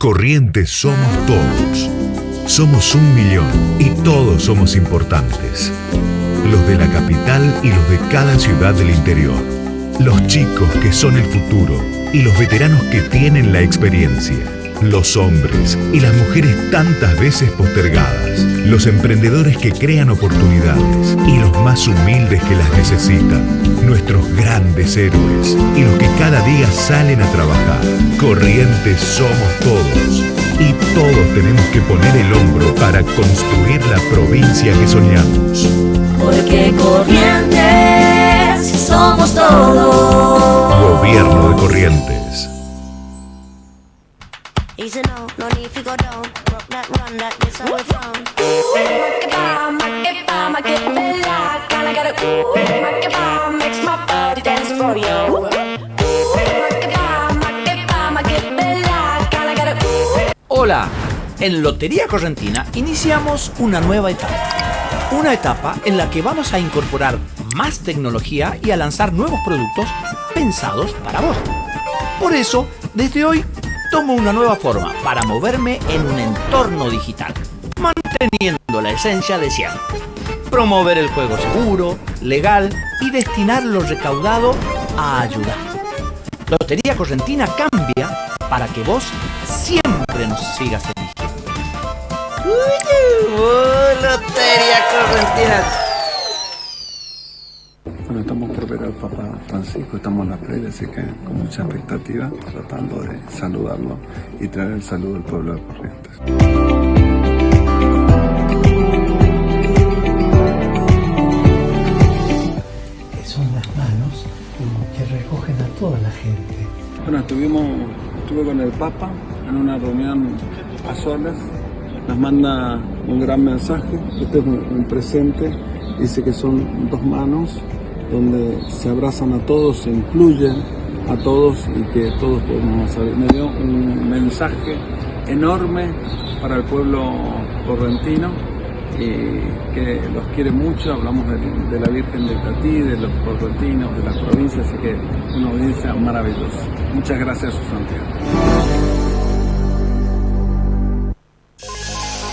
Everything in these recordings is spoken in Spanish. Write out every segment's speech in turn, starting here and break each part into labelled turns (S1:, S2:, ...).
S1: Corrientes somos todos. Somos 1 millón y todos somos importantes. Los de la capital y los de cada ciudad del interior. Los chicos que son el futuro y los veteranos que tienen la experiencia. Los hombres y las mujeres tantas veces postergadas. Los emprendedores que crean oportunidades y los más humildes que las necesitan. Nuestros grandes héroes y los que cada día salen a trabajar. Corrientes somos todos. Y todos tenemos que poner el hombro para construir la provincia que soñamos.
S2: Porque Corrientes somos todos.
S1: Gobierno de Corrientes.
S2: Easy no, no need to go down. Rock that, run that, that's how we from. Rock it bomb, I get me like, kinda got it. Rock it bomb, makes my body dance for you. Rock it bomb, I get me like, kinda got it.
S3: Hola, en Lotería Correntina iniciamos una nueva etapa. Una etapa en la que vamos a incorporar más tecnología y a lanzar nuevos productos pensados para vos. Por eso, desde hoy, tomo una nueva forma para moverme en un entorno digital, manteniendo la esencia de siempre. Promover el juego seguro, legal y destinar lo recaudado a ayudar. Lotería Correntina cambia para que vos siempre nos sigas eligiendo.
S4: Lotería Correntina.
S5: Bueno, estamos por ver al Papa Francisco, estamos en la previa, así que con mucha expectativa, tratando de saludarlo y traer el saludo del pueblo de Corrientes.
S6: Son las manos que recogen a toda la gente.
S5: Bueno, estuve con el Papa en una reunión a solas, nos manda un gran mensaje, este es un presente, dice que son 2 manos, donde se abrazan a todos, se incluyen a todos y que todos podemos saber. Me dio un mensaje enorme para el pueblo correntino y que los quiere mucho. Hablamos de la Virgen de Tatí, de los correntinos, de las provincias, así que una audiencia maravillosa. Muchas gracias, su santidad.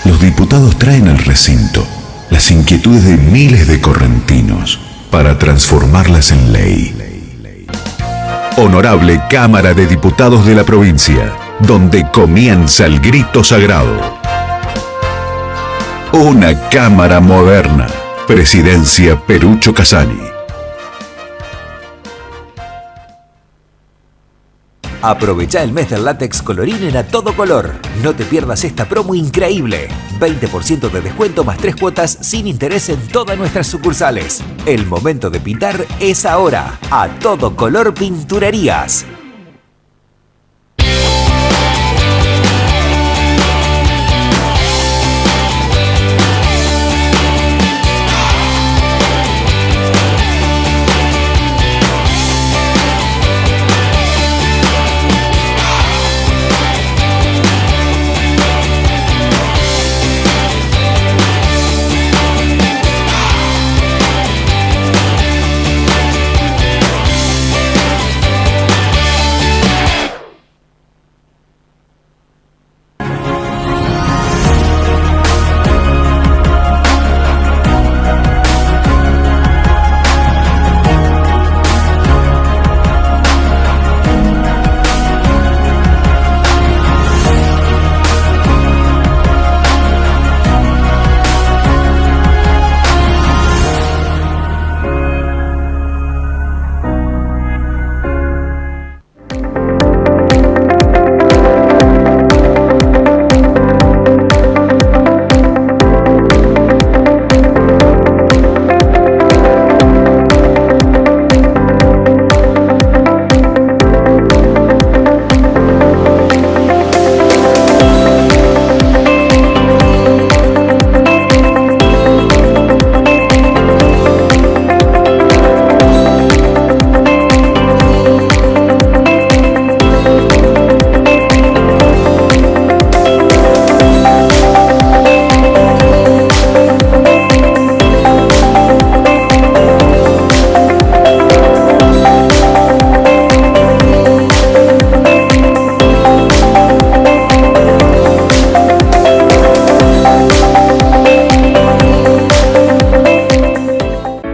S1: Los diputados traen al recinto las inquietudes de miles de correntinos para transformarlas en ley. Honorable Cámara de Diputados de la provincia, donde comienza el grito sagrado. Una Cámara moderna. Presidencia Perucho Casani.
S7: Aprovecha el mes del látex Colorín a todo color. No te pierdas esta promo increíble. 20% de descuento más 3 cuotas sin interés en todas nuestras sucursales. El momento de pintar es ahora. A todo color Pinturerías.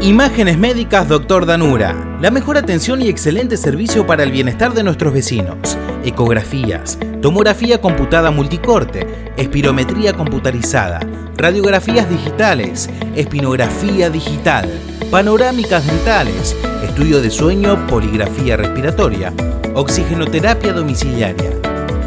S8: Imágenes Médicas Dr. Danura. La mejor atención y excelente servicio para el bienestar de nuestros vecinos. Ecografías, tomografía computada multicorte, espirometría computarizada, radiografías digitales, espinografía digital, panorámicas dentales, estudio de sueño, poligrafía respiratoria, oxigenoterapia domiciliaria.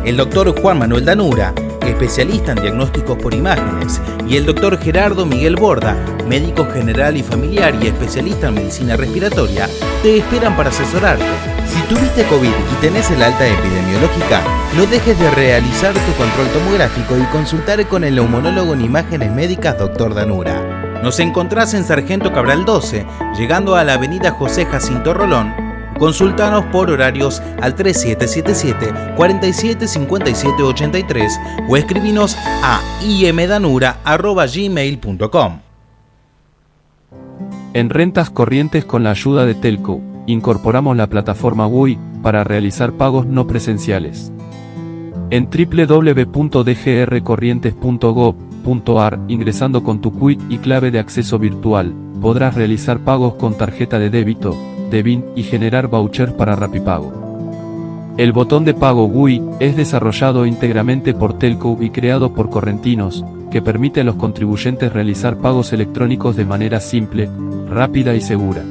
S8: El Dr. Juan Manuel Danura, especialista en diagnósticos por imágenes, y el Dr. Gerardo Miguel Borda, médico general y familiar y especialista en medicina respiratoria, te esperan para asesorarte. Si tuviste COVID y tenés el alta epidemiológica, no dejes de realizar tu control tomográfico y consultar con el neumonólogo en Imágenes Médicas Dr. Danura. Nos encontrás en Sargento Cabral 12, llegando a la avenida José Jacinto Rolón. Consultanos por horarios al 3777-475783 o escribinos a imdanura@gmail.com.
S9: En rentas corrientes, con la ayuda de Telco, incorporamos la plataforma WUI para realizar pagos no presenciales. En www.dgrcorrientes.gov.ar, ingresando con tu CUIT y clave de acceso virtual, podrás realizar pagos con tarjeta de débito, Debin y generar vouchers para Rapipago. El botón de pago WUI es desarrollado íntegramente por Telco y creado por correntinos, que permite a los contribuyentes realizar pagos electrónicos de manera simple, rápida y segura.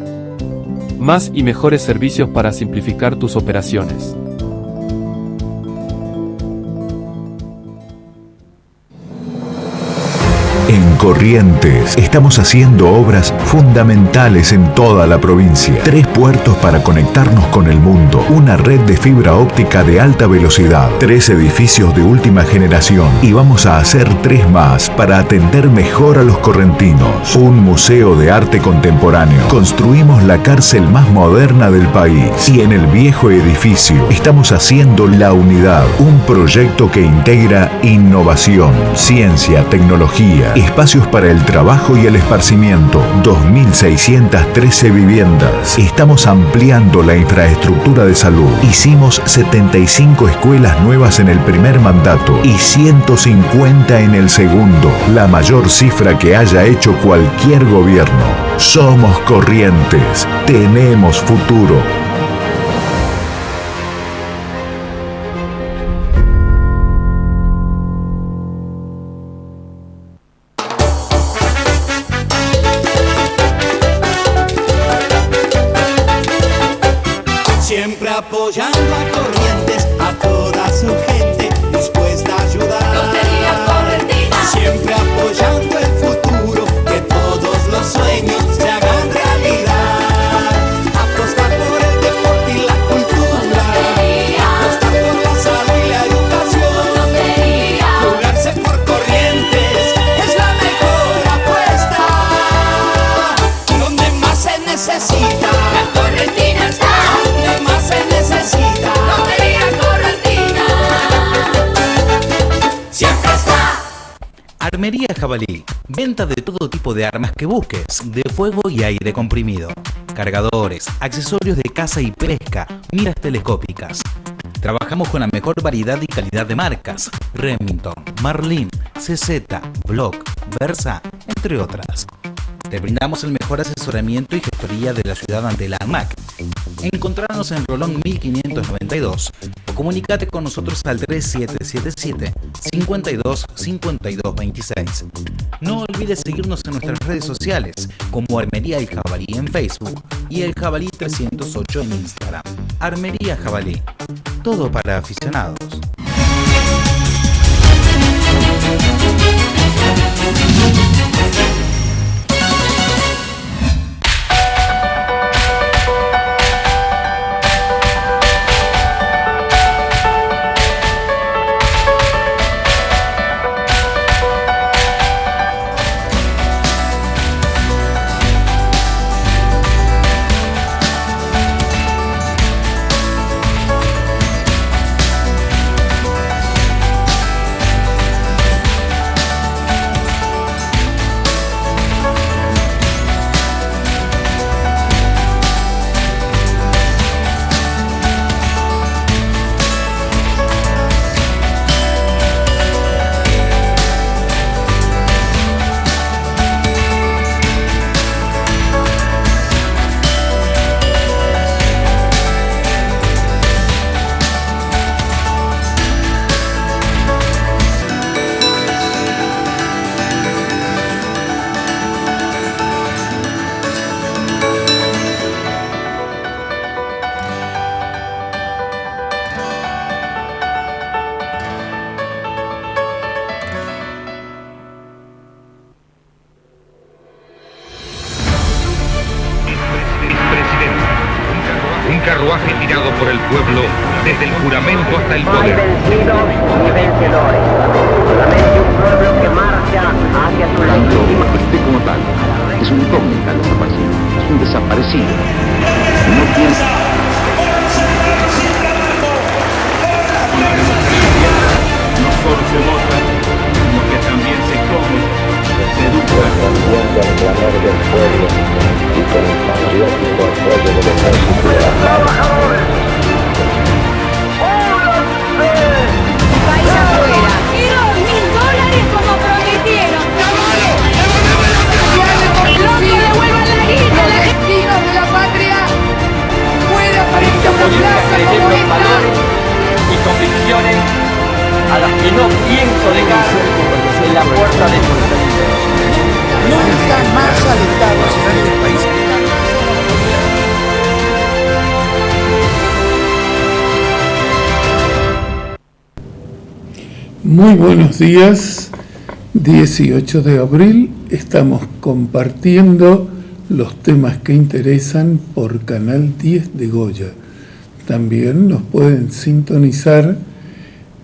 S9: Más y mejores servicios para simplificar tus operaciones.
S1: En Corrientes estamos haciendo obras fundamentales en toda la provincia. 3 puertos para conectarnos con el mundo, una red de fibra óptica de alta velocidad, 3 edificios de última generación y vamos a hacer 3 más para atender mejor a los correntinos. Un museo de arte contemporáneo. Construimos la cárcel más moderna del país y en el viejo edificio estamos haciendo La Unidad, un proyecto que integra innovación, ciencia, tecnología, espacios para el trabajo y el esparcimiento, 2.613 viviendas. Estamos ampliando la infraestructura de salud. Hicimos 75 escuelas nuevas en el primer mandato y 150 en el segundo, la mayor cifra que haya hecho cualquier gobierno. Somos Corrientes, tenemos futuro.
S10: Apoyando a Corrientes, a toda su gente, dispuesta a ayudar.
S2: Lotería Correntina.
S10: Siempre apoyando el futuro, que todos los sueños se hagan realidad. Apostar por el deporte y la cultura.
S2: Lotería.
S10: Apostar por la salud y la educación.
S2: Lotería.
S10: Jugarse por Corrientes es la mejor apuesta. Donde más se necesita,
S2: La Correntina está.
S10: donde más se necesita.
S2: Lotería Correntina. Siempre está.
S8: Armería Jabalí. Venta de todo tipo de armas que busques, de fuego y aire comprimido. Cargadores, accesorios de caza y pesca, miras telescópicas. Trabajamos con la mejor variedad y calidad de marcas: Remington, Marlin, CZ, Glock, Versa, entre otras. Te brindamos el mejor asesoramiento y gestoría de la ciudad ante la ANMAC. Encontrarnos en Rolón 1592 o comunícate con nosotros al 3777 52 52 26. No olvides seguirnos en nuestras redes sociales como Armería El Jabalí en Facebook y El Jabalí 308 en Instagram. Armería Jabalí, todo para aficionados.
S11: carruaje tirado por el pueblo, desde el juramento hasta el poder.
S12: Vencidos y vencedores. Solamente un pueblo que marcha hacia su legítimo.
S13: Usted como tal es un incógnita desaparecido, es un desaparecido. No piensa.
S14: No solo se vota, sino que también se come, se educa.
S15: Respondiendo al clamor del pueblo y con el patriótico apoyo del ejército de las manos.
S2: País afuera. Quiero $1000 como prometieron. ¡Los que devuelvan la guita!
S16: Los destinos de la patria pueda frente a una plaza como esta.
S12: Y convicciones a las que no pienso dejar en la puerta de su vida.
S6: Nunca más alentados en este país.
S17: Muy buenos días, 18 de abril, estamos compartiendo los temas que interesan por Canal 10 de Goya. También nos pueden sintonizar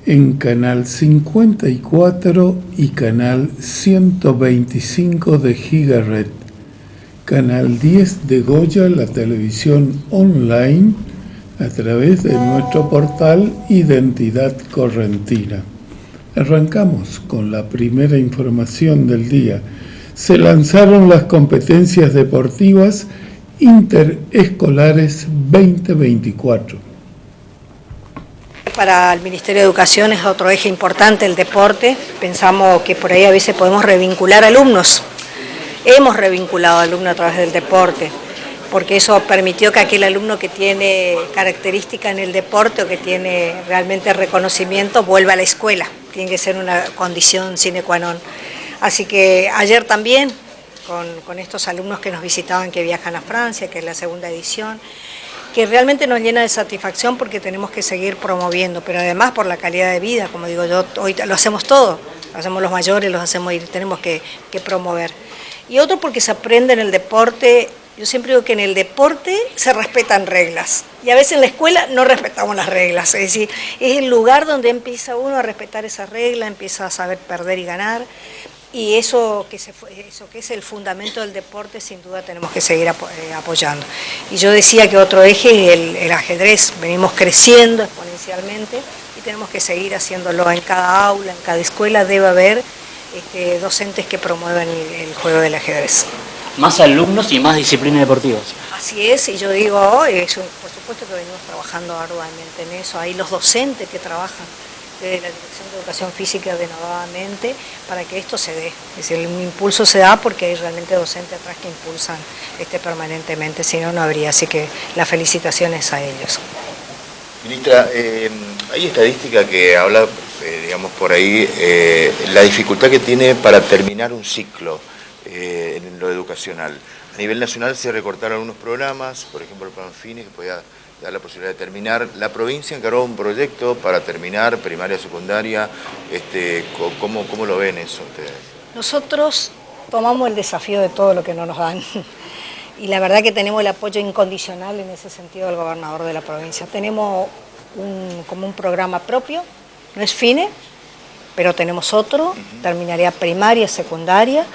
S17: en Canal 54 y Canal 125 de Gigaret. Canal 10 de Goya, la televisión online, a través de nuestro portal Identidad Correntina. Arrancamos con la primera información del día. Se lanzaron las competencias deportivas interescolares 2024.
S18: Para el Ministerio de Educación es otro eje importante el deporte. Pensamos que por ahí a veces podemos revincular alumnos. Hemos revinculado alumnos a través del deporte, porque eso permitió que aquel alumno que tiene característica en el deporte o que tiene realmente reconocimiento vuelva a la escuela. Tiene que ser una condición sine qua non. Así que ayer también, con estos alumnos que nos visitaban que viajan a Francia, que es la segunda edición, que realmente nos llena de satisfacción porque tenemos que seguir promoviendo, pero además por la calidad de vida, como digo yo, hoy lo hacemos todo, lo hacemos los mayores, los hacemos y tenemos que promover. Y otro porque se aprende en el deporte. Yo siempre digo que en el deporte se respetan reglas y a veces en la escuela no respetamos las reglas, es decir, es el lugar donde empieza uno a respetar esa regla, empieza a saber perder y ganar, y eso que es el fundamento del deporte sin duda tenemos que seguir apoyando. Y yo decía que otro eje es el ajedrez, venimos creciendo exponencialmente y tenemos que seguir haciéndolo en cada aula, en cada escuela debe haber docentes que promuevan el juego del ajedrez.
S19: Más alumnos y más disciplinas deportivas.
S18: Así es, y yo digo, por supuesto que venimos trabajando arduamente en eso. Hay los docentes que trabajan desde la Dirección de Educación Física denodadamente para que esto se dé. Es decir, un impulso se da porque hay realmente docentes atrás que impulsan permanentemente, si no, no habría. Así que las felicitaciones a ellos.
S20: Ministra, hay estadística que habla, digamos por ahí, la dificultad que tiene para terminar un ciclo. En lo educacional. A nivel nacional se recortaron algunos programas, por ejemplo el plan FINE, que podía dar la posibilidad de terminar. La provincia encargó un proyecto para terminar primaria, secundaria. ¿Cómo lo ven eso ustedes?
S18: Nosotros tomamos el desafío de todo lo que no nos dan. Y la verdad que tenemos el apoyo incondicional en ese sentido del gobernador de la provincia. Tenemos como un programa propio, no es FINE, pero tenemos otro, terminaría primaria, secundaria.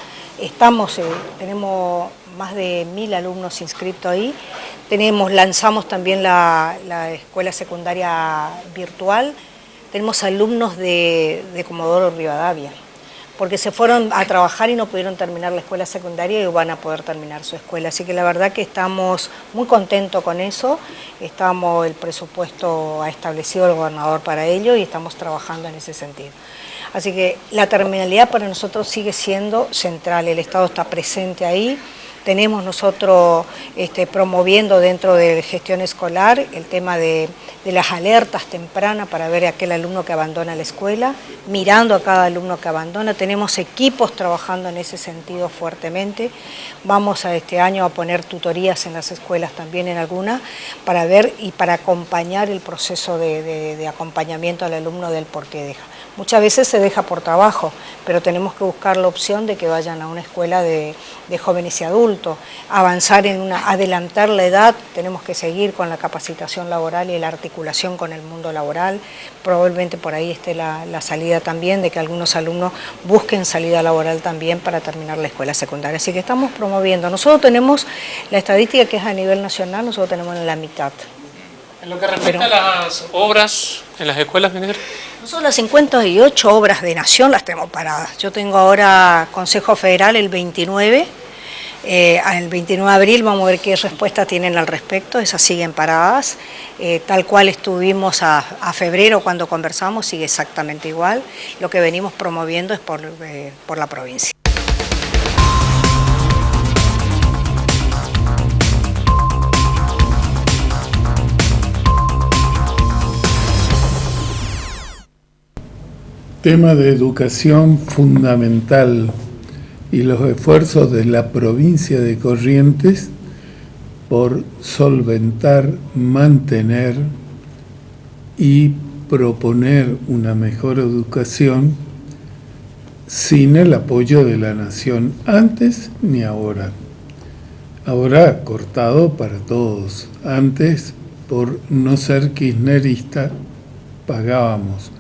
S18: Tenemos más de 1000 alumnos inscritos ahí. Lanzamos también la escuela secundaria virtual. Tenemos alumnos de Comodoro Rivadavia, porque se fueron a trabajar y no pudieron terminar la escuela secundaria y van a poder terminar su escuela. Así que la verdad que estamos muy contentos con eso. El presupuesto ha establecido el gobernador para ello y estamos trabajando en ese sentido. Así que la terminalidad para nosotros sigue siendo central, el Estado está presente ahí. Tenemos nosotros promoviendo dentro de gestión escolar el tema de las alertas tempranas para ver a aquel alumno que abandona la escuela, mirando a cada alumno que abandona. Tenemos equipos trabajando en ese sentido fuertemente. Vamos a este año a poner tutorías en las escuelas también en algunas para ver y para acompañar el proceso de acompañamiento al alumno del por qué deja. Muchas veces se deja por trabajo, pero tenemos que buscar la opción de que vayan a una escuela de jóvenes y adultos. conjunto, avanzar adelantar la edad, tenemos que seguir con la capacitación laboral y la articulación con el mundo laboral. Probablemente por ahí esté la salida también, de que algunos alumnos busquen salida laboral también para terminar la escuela secundaria. Así que estamos promoviendo. Nosotros tenemos la estadística que es a nivel nacional, nosotros tenemos en la mitad.
S21: En lo que respecta a las obras en las escuelas, ministra.
S18: Nosotros las 58 obras de nación las tenemos paradas. Yo tengo ahora Consejo Federal el 29, el 29 de abril, vamos a ver qué respuesta tienen al respecto, esas siguen paradas, tal cual estuvimos a febrero cuando conversamos, sigue exactamente igual. Lo que venimos promoviendo es por la provincia.
S17: Tema de educación fundamental y los esfuerzos de la provincia de Corrientes por solventar, mantener y proponer una mejor educación sin el apoyo de la nación, antes ni ahora. Ahora cortado para todos. Antes, por no ser kirchnerista, pagábamos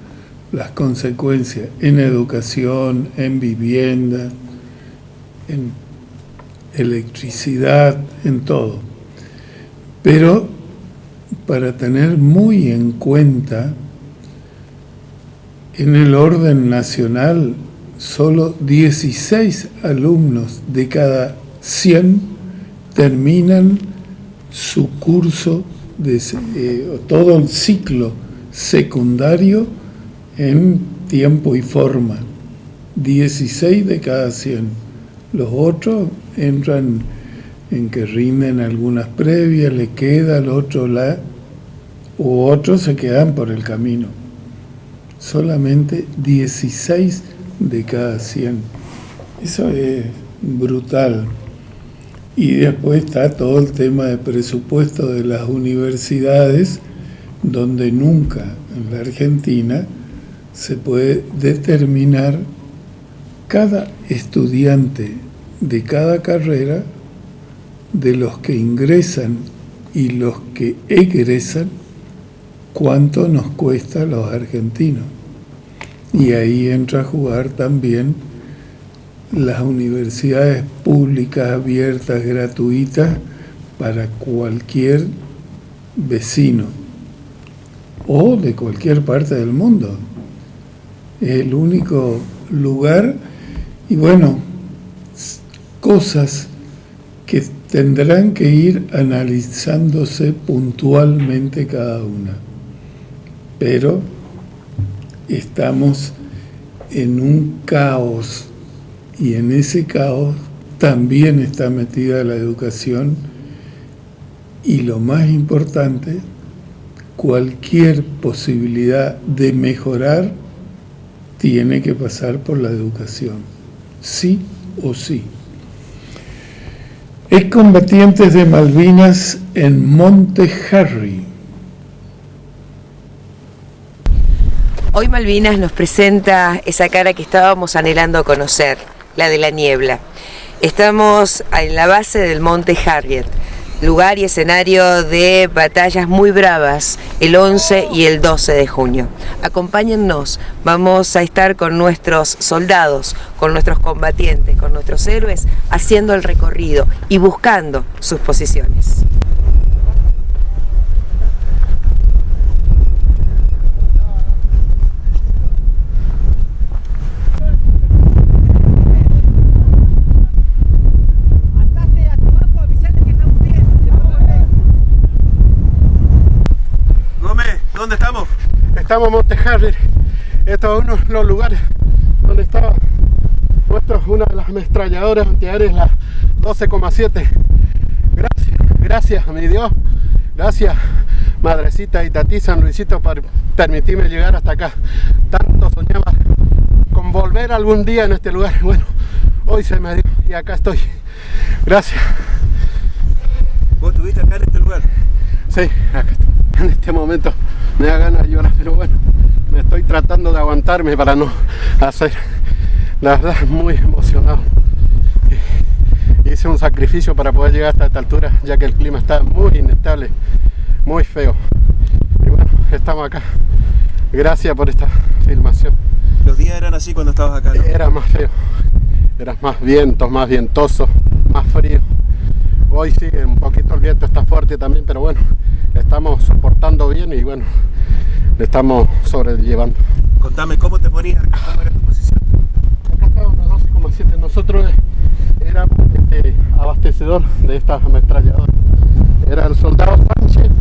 S17: las consecuencias en educación, en vivienda, en electricidad, en todo. Pero para tener muy en cuenta, en el orden nacional, solo 16 alumnos de cada 100 terminan su curso, todo el ciclo secundario en tiempo y forma. 16 de cada 100. Los otros entran en que rinden algunas previas, le queda al otro u otros se quedan por el camino. Solamente 16 de cada 100. Eso es brutal. Y después está todo el tema de presupuesto de las universidades, donde nunca en la Argentina se puede determinar cada estudiante de cada carrera, de los que ingresan y los que egresan, cuánto nos cuesta a los argentinos. Y ahí entra a jugar también las universidades públicas, abiertas, gratuitas, para cualquier vecino o de cualquier parte del mundo. Es el único lugar, y bueno, cosas que tendrán que ir analizándose puntualmente cada una. Pero estamos en un caos, y en ese caos también está metida la educación, y lo más importante, cualquier posibilidad de mejorar tiene que pasar por la educación, sí o sí. Excombatientes de Malvinas en Monte Harry.
S22: Hoy Malvinas nos presenta esa cara que estábamos anhelando conocer, la de la niebla. Estamos en la base del Monte Harriet, lugar y escenario de batallas muy bravas el 11 y el 12 de junio. Acompáñennos, vamos a estar con nuestros soldados, con nuestros combatientes, con nuestros héroes, haciendo el recorrido y buscando sus posiciones.
S23: ¿Dónde estamos? Estamos en Monte Harriet. Esto es uno de los lugares donde estaba puesto una de las ametralladoras antiaéreas, la 12,7. Gracias a mi Dios, gracias Madrecita y Tatí San Luisito por permitirme llegar hasta acá. Tanto soñaba con volver algún día en este lugar. Bueno, hoy se me dio y acá estoy. Gracias. ¿Vos estuviste acá en este lugar? Sí, acá estoy. En este momento me da ganas de llorar, pero bueno, me estoy tratando de aguantarme para no hacer. La verdad, muy emocionado. Y hice un sacrificio para poder llegar hasta esta altura, ya que el clima está muy inestable, muy feo. Y bueno, estamos acá. Gracias por esta filmación.
S3: ¿Los días eran así cuando estabas acá, no?
S23: Era más feo, era más vientos, más ventoso, más frío. Hoy sí, un poquito el viento está fuerte también, pero bueno, estamos soportando bien y bueno, le estamos sobrellevando.
S3: Contame, ¿cómo te ponías acá? ¿Cómo era tu posición?
S23: Acá estábamos a 12,7. Nosotros éramos abastecedor de estas ametralladoras. Era el soldado Sánchez.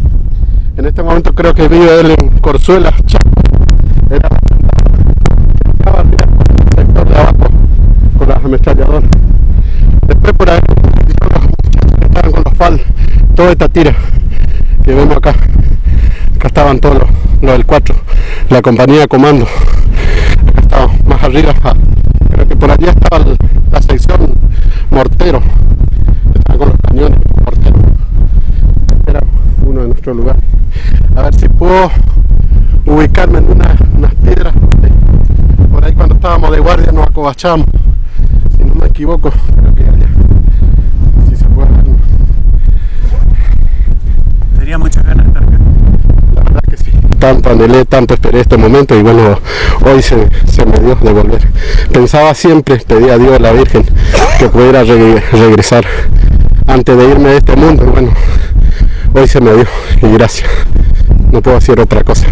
S23: En este momento creo que vive él en Corzuela, Chaco. Era estaba arriba en el sector de abajo con las ametralladoras. Después por ahí estaban con los FAL, toda esta tira que vemos acá. Acá estaban todos los del 4, la compañía de comando. Acá estaban más arriba, creo que por allí estaba la sección mortero. Estaban con los cañones morteros. Era uno de nuestros lugares. A ver si puedo ubicarme en unas piedras. Por ahí cuando estábamos de guardia nos acobachamos. Si no me equivoco, creo que allá. Si se puede ver.
S3: Tenía muchas ganas de estar acá.
S23: La verdad que sí. Tanto anhelé, tanto esperé este momento y bueno, hoy se me dio de volver. Pensaba siempre, pedí a Dios, a la Virgen, que pudiera regresar antes de irme de este mundo y bueno, hoy se me dio y gracias. No puedo hacer otra cosa.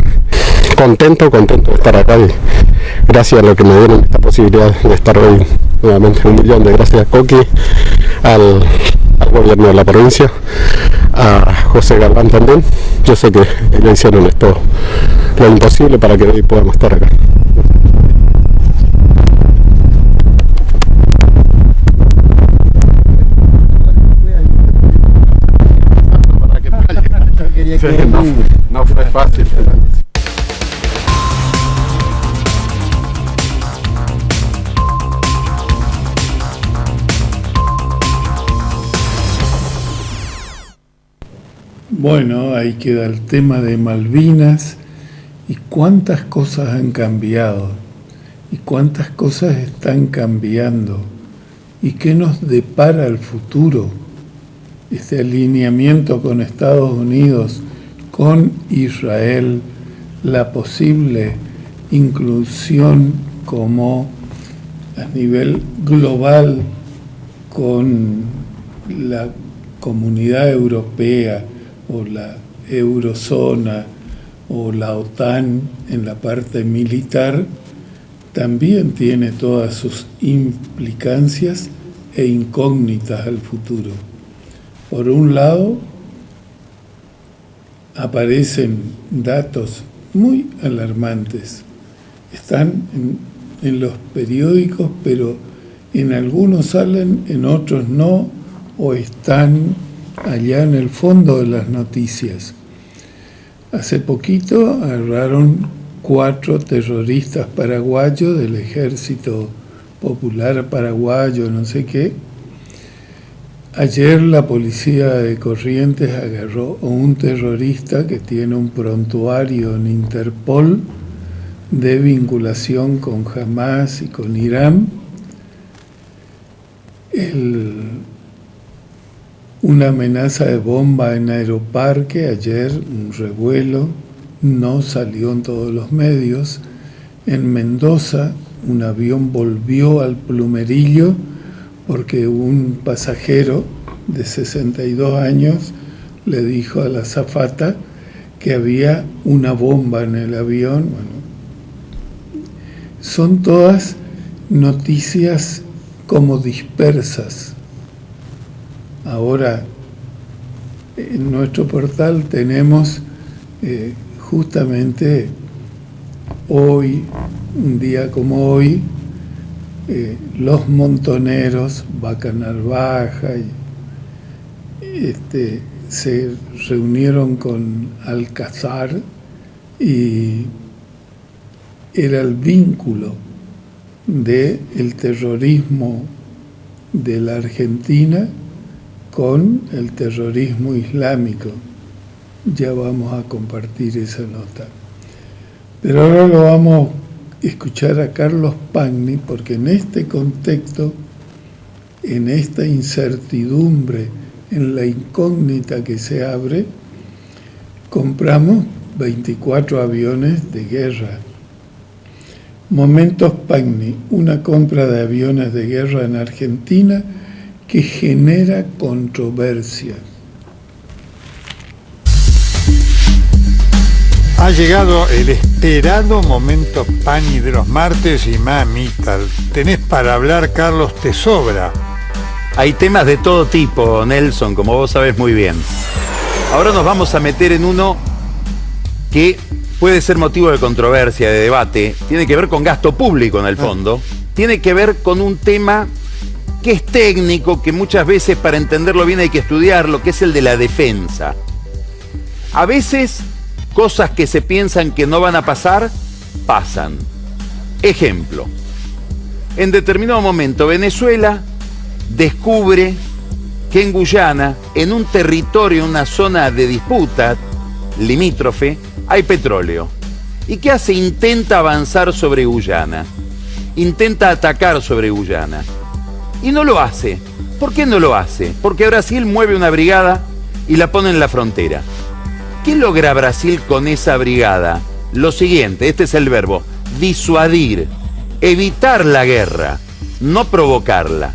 S23: Contento de estar acá y gracias a lo que me dieron esta posibilidad de estar hoy nuevamente. 1.000.000 de gracias a Coqui, al gobierno de la provincia, a José Galván también. Yo sé que ellos hicieron esto lo imposible para que hoy podamos estar acá. Sí, no fue fácil. Bueno, ahí queda el tema de Malvinas y cuántas cosas han cambiado y cuántas cosas están cambiando y qué nos depara el futuro. Este alineamiento con Estados Unidos, con Israel, la posible inclusión como a nivel global con la Comunidad Europea o la Eurozona o la OTAN en la parte militar, también tiene todas sus implicancias e incógnitas al futuro. Por un lado, aparecen datos muy alarmantes. Están en los periódicos, pero en algunos salen, en otros no, o están allá en el fondo de las noticias. Hace poquito agarraron 4 terroristas paraguayos del Ejército Popular Paraguayo, no sé qué. Ayer la policía de Corrientes agarró a un terrorista que tiene un prontuario en Interpol de vinculación con Hamas y con Irán. Una amenaza de bomba en Aeroparque, ayer un revuelo, no salió en todos los medios. En Mendoza un avión volvió al Plumerillo porque un pasajero de 62 años le dijo a la azafata que había una bomba en el avión. Bueno, son todas noticias como dispersas. Ahora, en nuestro portal tenemos justamente hoy, un día como hoy, los montoneros, Vaca Narvaja, se reunieron con Alcázar y era el vínculo del terrorismo de la Argentina con el terrorismo islámico. Ya vamos a compartir esa nota. Pero ahora lo vamos a escuchar a Carlos Pagni, porque en este contexto
S17: en esta incertidumbre, en la incógnita que se abre, compramos 24 aviones de guerra. Momentos Pagni, una compra de aviones de guerra en Argentina que genera controversia.
S4: Ha llegado el esperado momento Pagni de los martes y mamita, tenés para hablar, Carlos, te sobra.
S8: Hay temas de todo tipo, Nelson, como vos sabés muy bien. Ahora nos vamos a meter en uno que puede ser motivo de controversia, de debate. Tiene que ver con gasto público en el fondo. Tiene que ver con un tema que es técnico, que muchas veces para entenderlo bien hay que estudiarlo, que es el de la defensa. A veces cosas que se piensan que no van a pasar, pasan. Ejemplo, en determinado momento Venezuela descubre que en Guyana, en un territorio, una zona de disputa limítrofe, hay petróleo. ¿Y qué hace? Intenta avanzar sobre Guyana. Intenta atacar sobre Guyana. Y no lo hace. ¿Por qué no lo hace? Porque Brasil mueve una brigada y la pone en la frontera. ¿Qué logra Brasil con esa brigada? Lo siguiente, este es el verbo, disuadir, evitar la guerra, no provocarla.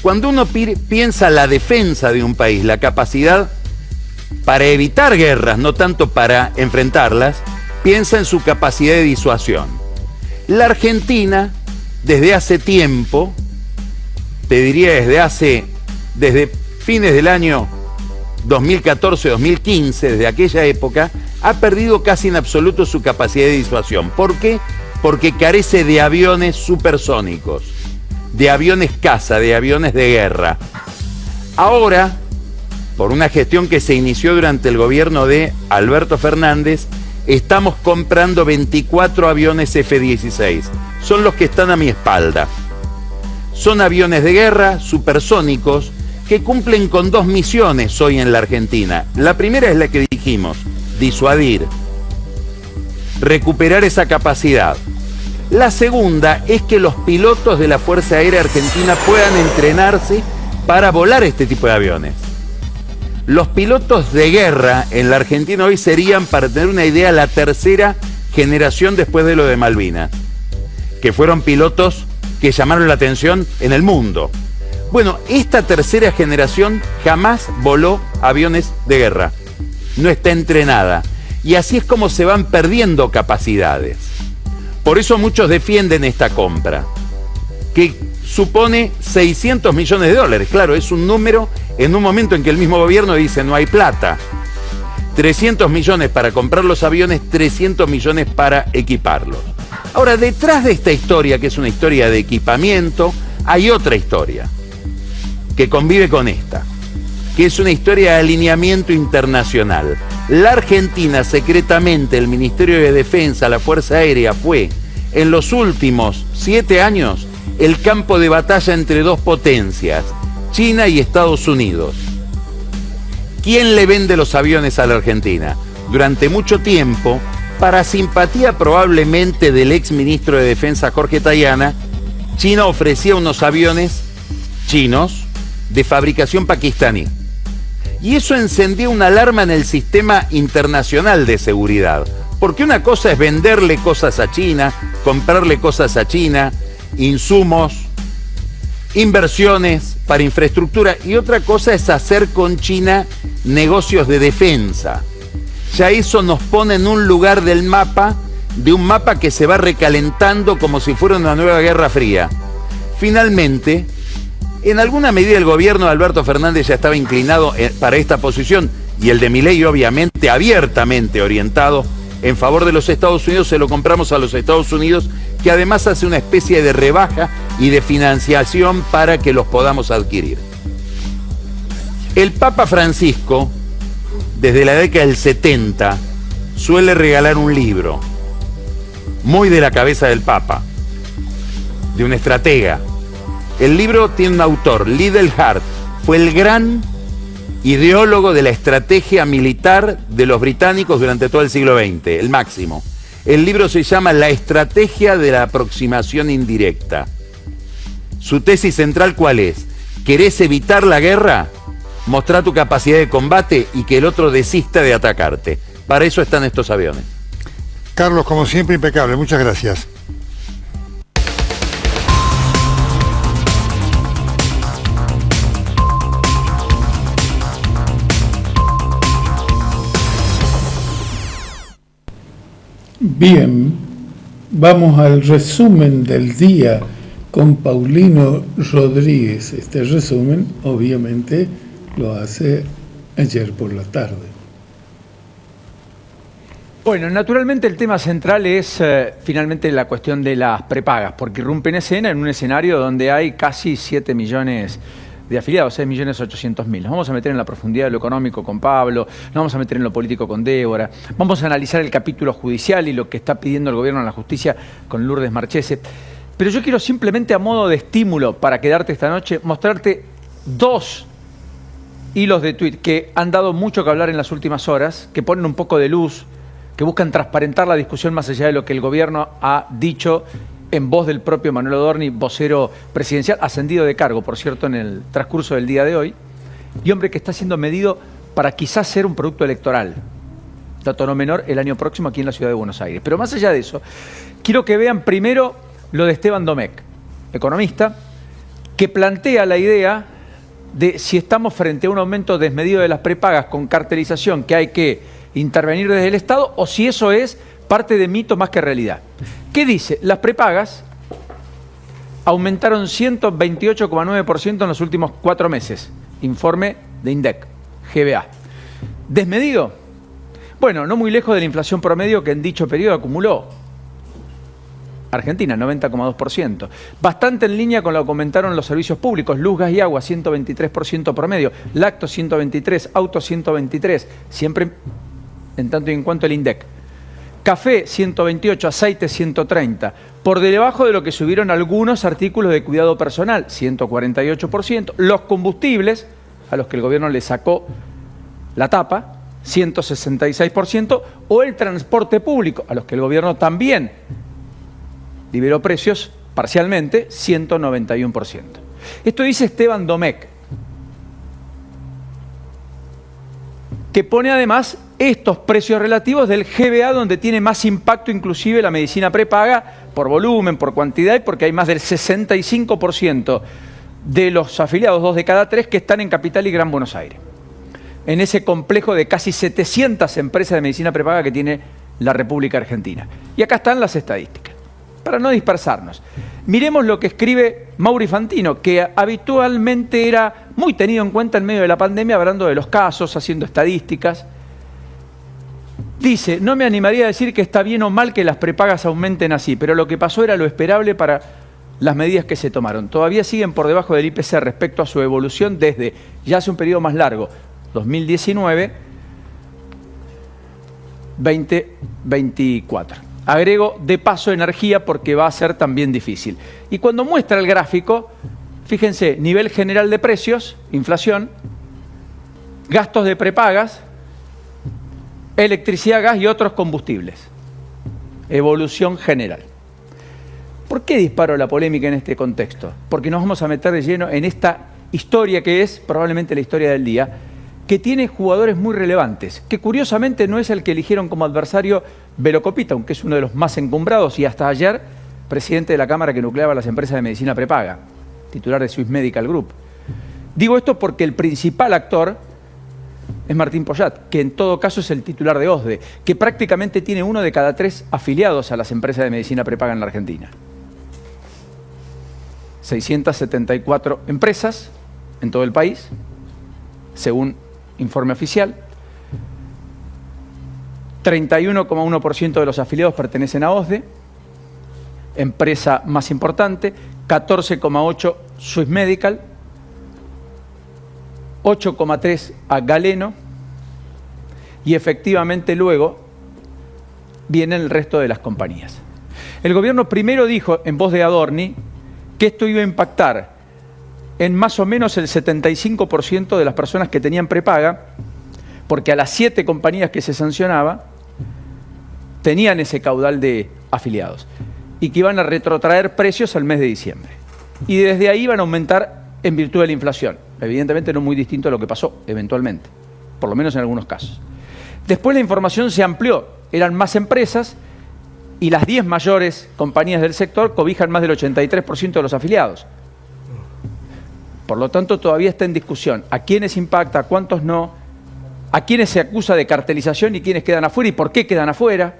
S8: Cuando uno piensa la defensa de un país, la capacidad para evitar guerras, no tanto para enfrentarlas, piensa en su capacidad de disuasión. La Argentina, desde hace tiempo, te diría desde fines del año 2014-2015, desde aquella época, ha perdido casi en absoluto su capacidad de disuasión. ¿Por qué? Porque carece de aviones supersónicos, de aviones caza, de aviones de guerra. Ahora, por una gestión que se inició durante el gobierno de Alberto Fernández, estamos comprando 24 aviones F-16. Son los que están a mi espalda. Son aviones de guerra supersónicos que cumplen con dos misiones hoy en la Argentina. La primera es la que dijimos, disuadir, recuperar esa capacidad. La segunda es que los pilotos de la Fuerza Aérea Argentina puedan entrenarse para volar este tipo de aviones. Los pilotos de guerra en la Argentina hoy serían, para tener una idea, la tercera generación después de lo de Malvinas, que fueron pilotos que llamaron la atención en el mundo. Bueno, esta tercera generación jamás voló aviones de guerra, no está entrenada, y así es como se van perdiendo capacidades. Por eso muchos defienden esta compra, que supone 600 millones de dólares. Claro, es un número en un momento en que el mismo gobierno dice no hay plata. 300 millones para comprar los aviones, 300 millones para equiparlos. Ahora, detrás de esta historia, que es una historia de equipamiento, hay otra historia que convive con esta, que es una historia de alineamiento internacional. La Argentina, secretamente, el Ministerio de Defensa, la Fuerza Aérea, fue en los últimos 7 años el campo de batalla entre dos potencias, China y Estados Unidos. ¿Quién le vende los aviones a la Argentina? Durante mucho tiempo, para simpatía probablemente del ex ministro de Defensa Jorge Tayana, China ofrecía unos aviones chinos de fabricación pakistaní. Y eso encendió una alarma en el sistema internacional de seguridad. Porque una cosa es venderle cosas a China, comprarle cosas a China, insumos, inversiones para infraestructura, y otra cosa es hacer con China negocios de defensa. Ya eso nos pone en un lugar del mapa, de un mapa que se va recalentando como si fuera una nueva Guerra Fría. Finalmente, en alguna medida el gobierno de Alberto Fernández ya estaba inclinado para esta posición, y el de Milei obviamente abiertamente orientado en favor de los Estados Unidos. Se lo compramos a los Estados Unidos, que además hace una especie de rebaja y de financiación para que los podamos adquirir. El Papa Francisco, desde la década del 70, suele regalar un libro, muy de la cabeza del Papa, de un estratega. El libro tiene un autor, Liddell Hart, fue el gran ideólogo de la estrategia militar de los británicos durante todo el siglo XX, el máximo. El libro se llama La estrategia de la aproximación indirecta. Su tesis central, ¿cuál es?
S5: ¿Querés evitar la guerra? Mostrá tu capacidad de combate y que el otro desista de atacarte. Para eso están estos aviones.
S4: Carlos, como siempre, impecable. Muchas gracias.
S17: Bien, vamos al resumen del día con Paulino Rodríguez. Este resumen, obviamente, lo hace ayer por la tarde.
S7: Bueno, naturalmente el tema central es finalmente la cuestión de las prepagas, porque irrumpe en escena en un escenario donde hay casi 7 millones de afiliados, 6.800.000. Nos vamos a meter en la profundidad de lo económico con Pablo, nos vamos a meter en lo político con Débora, vamos a analizar el capítulo judicial y lo que está pidiendo el gobierno en la justicia con Lourdes Marchese. Pero yo quiero simplemente, a modo de estímulo para quedarte esta noche, mostrarte 2 hilos de tuit que han dado mucho que hablar en las últimas horas, que ponen un poco de luz, que buscan transparentar la discusión más allá de lo que el gobierno ha dicho en voz del propio Manuel Adorni, vocero presidencial, ascendido de cargo, por cierto, en el transcurso del día de hoy, y hombre que está siendo medido para quizás ser un producto electoral, dato no menor, el año próximo aquí en la ciudad de Buenos Aires. Pero más allá de eso, quiero que vean primero lo de Esteban Domecq, economista, que plantea la idea de si estamos frente a un aumento desmedido de las prepagas con cartelización, que hay que intervenir desde el Estado, o si eso es parte de mito más que realidad. ¿Qué dice? Las prepagas aumentaron 128,9% en los últimos 4 meses. Informe de INDEC, GBA. ¿Desmedido? Bueno, no muy lejos de la inflación promedio que en dicho periodo acumuló Argentina, 90,2%. Bastante en línea con lo que aumentaron los servicios públicos, luz, gas y agua, 123% promedio, lácteos 123, autos 123, siempre en tanto y en cuanto el INDEC. Café 128, aceite 130, por debajo de lo que subieron algunos artículos de cuidado personal, 148%, los combustibles, a los que el gobierno le sacó la tapa, 166%, o el transporte público, a los que el gobierno también liberó precios parcialmente, 191%. Esto dice Esteban Domecq, que pone además estos precios relativos del GBA, donde tiene más impacto inclusive la medicina prepaga, por volumen, por cantidad, y porque hay más del 65% de los afiliados, 2 de cada 3, que están en Capital y Gran Buenos Aires. En ese complejo de casi 700 empresas de medicina prepaga que tiene la República Argentina. Y acá están las estadísticas, para no dispersarnos. Miremos lo que escribe Mauri Fantino, que habitualmente era muy tenido en cuenta en medio de la pandemia, hablando de los casos, haciendo estadísticas. Dice, no me animaría a decir que está bien o mal que las prepagas aumenten así, pero lo que pasó era lo esperable para las medidas que se tomaron. Todavía siguen por debajo del IPC respecto a su evolución desde ya hace un periodo más largo, 2019-2024. Agrego de paso energía porque va a ser también difícil. Y cuando muestra el gráfico, fíjense, nivel general de precios, inflación, gastos de prepagas, electricidad, gas y otros combustibles. Evolución general. ¿Por qué disparo la polémica en este contexto? Porque nos vamos a meter de lleno en esta historia que es probablemente la historia del día, que tiene jugadores muy relevantes, que curiosamente no es el que eligieron como adversario Velocopita, aunque es uno de los más encumbrados y hasta ayer presidente de la Cámara que nucleaba las empresas de medicina prepaga, titular de Swiss Medical Group. Digo esto porque el principal actor es Martín Poyat, que en todo caso es el titular de OSDE, que prácticamente tiene 1 de cada 3 afiliados a las empresas de medicina prepaga en la Argentina. 674 empresas en todo el país, según informe oficial. 31,1% de los afiliados pertenecen a OSDE, empresa más importante, 14,8% Swiss Medical, 8,3% a Galeno, y efectivamente luego viene el resto de las compañías. El gobierno primero dijo, en voz de Adorni, que esto iba a impactar en más o menos el 75% de las personas que tenían prepaga, porque a las 7 compañías que se sancionaba tenían ese caudal de afiliados y que iban a retrotraer precios al mes de diciembre. Y desde ahí iban a aumentar en virtud de la inflación. Evidentemente no muy distinto a lo que pasó eventualmente, por lo menos en algunos casos. Después la información se amplió, eran más empresas y las 10 mayores compañías del sector cobijan más del 83% de los afiliados. Por lo tanto, todavía está en discusión a quiénes impacta, a cuántos no, a quiénes se acusa de cartelización y quiénes quedan afuera y por qué quedan afuera.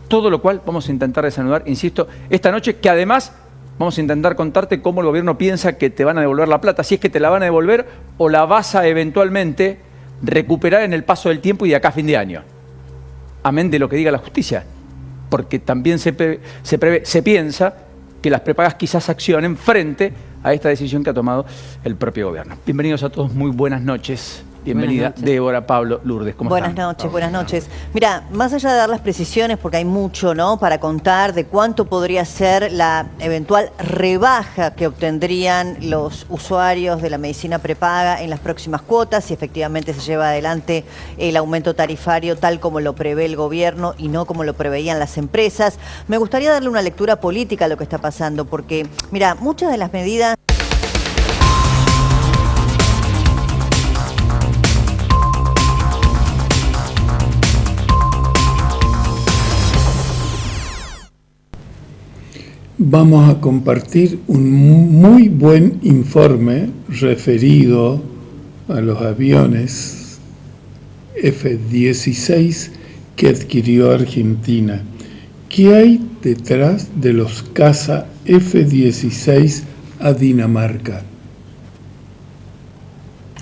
S7: Todo lo cual vamos a intentar desanudar, insisto, esta noche, que además vamos a intentar contarte cómo el gobierno piensa que te van a devolver la plata, si es que te la van a devolver o la vas a eventualmente recuperar en el paso del tiempo y de acá a fin de año. Amén de lo que diga la justicia, porque también se piensa que las prepagas quizás accionen frente a esta decisión que ha tomado el propio gobierno. Bienvenidos a todos, muy buenas noches. Bienvenida, Débora, Pablo, Lourdes, ¿cómo están?
S1: Buenas noches. Mira, más allá de dar las precisiones, porque hay mucho, ¿no?, para contar de cuánto podría ser la eventual rebaja que obtendrían los usuarios de la medicina prepaga en las próximas cuotas, si efectivamente se lleva adelante el aumento tarifario tal como lo prevé el gobierno y no como lo preveían las empresas. Me gustaría darle una lectura política a lo que está pasando, porque, mira, muchas de las medidas...
S17: Vamos a compartir un muy buen informe referido a los aviones F-16 que adquirió Argentina. ¿Qué hay detrás de los caza F-16 a Dinamarca?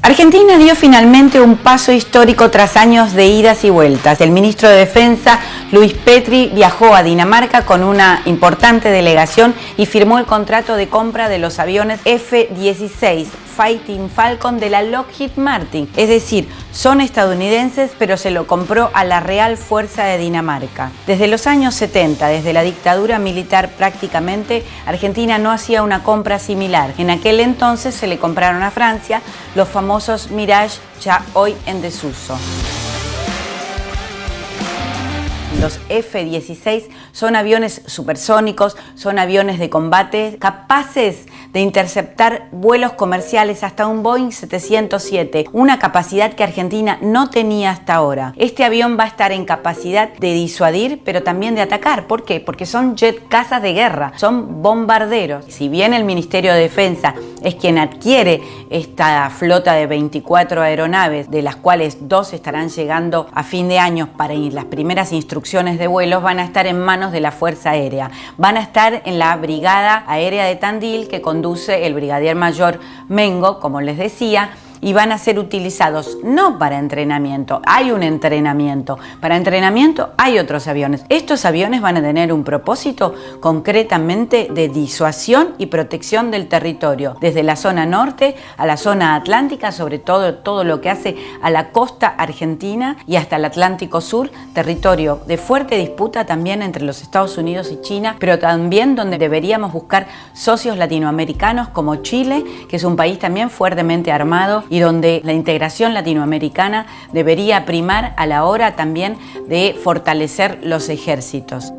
S9: Argentina dio finalmente un paso histórico tras años de idas y vueltas. El ministro de Defensa, Luis Petri, viajó a Dinamarca con una importante delegación y firmó el contrato de compra de los aviones F-16 Fighting Falcon de la Lockheed Martin. Es decir, son estadounidenses, pero se lo compró a la Real Fuerza de Dinamarca. Desde los años 70, desde la dictadura militar prácticamente, Argentina no hacía una compra similar. En aquel entonces se le compraron a Francia los famosos Mirage, ya hoy en desuso. Los F-16 son aviones supersónicos, son aviones de combate capaces de interceptar vuelos comerciales hasta un Boeing 707, una capacidad que Argentina no tenía hasta ahora. Este avión va a estar en capacidad de disuadir, pero también de atacar. ¿Por qué? Porque son jet cazas de guerra, son bombarderos. Si bien el Ministerio de Defensa es quien adquiere esta flota de 24 aeronaves, de las cuales 2 estarán llegando a fin de año para las primeras instrucciones de vuelos, van a estar en manos de la Fuerza Aérea. Van a estar en la Brigada Aérea de Tandil, que conduce el brigadier mayor Mengo, como les decía, y van a ser utilizados no para entrenamiento, hay un entrenamiento, para entrenamiento hay otros aviones. Estos aviones van a tener un propósito concretamente de disuasión y protección del territorio, desde la zona norte a la zona atlántica, sobre todo lo que hace a la costa argentina y hasta el Atlántico Sur, territorio de fuerte disputa también entre los Estados Unidos y China, pero también donde deberíamos buscar socios latinoamericanos como Chile, que es un país también fuertemente armado y donde la integración latinoamericana debería primar a la hora también de fortalecer los ejércitos.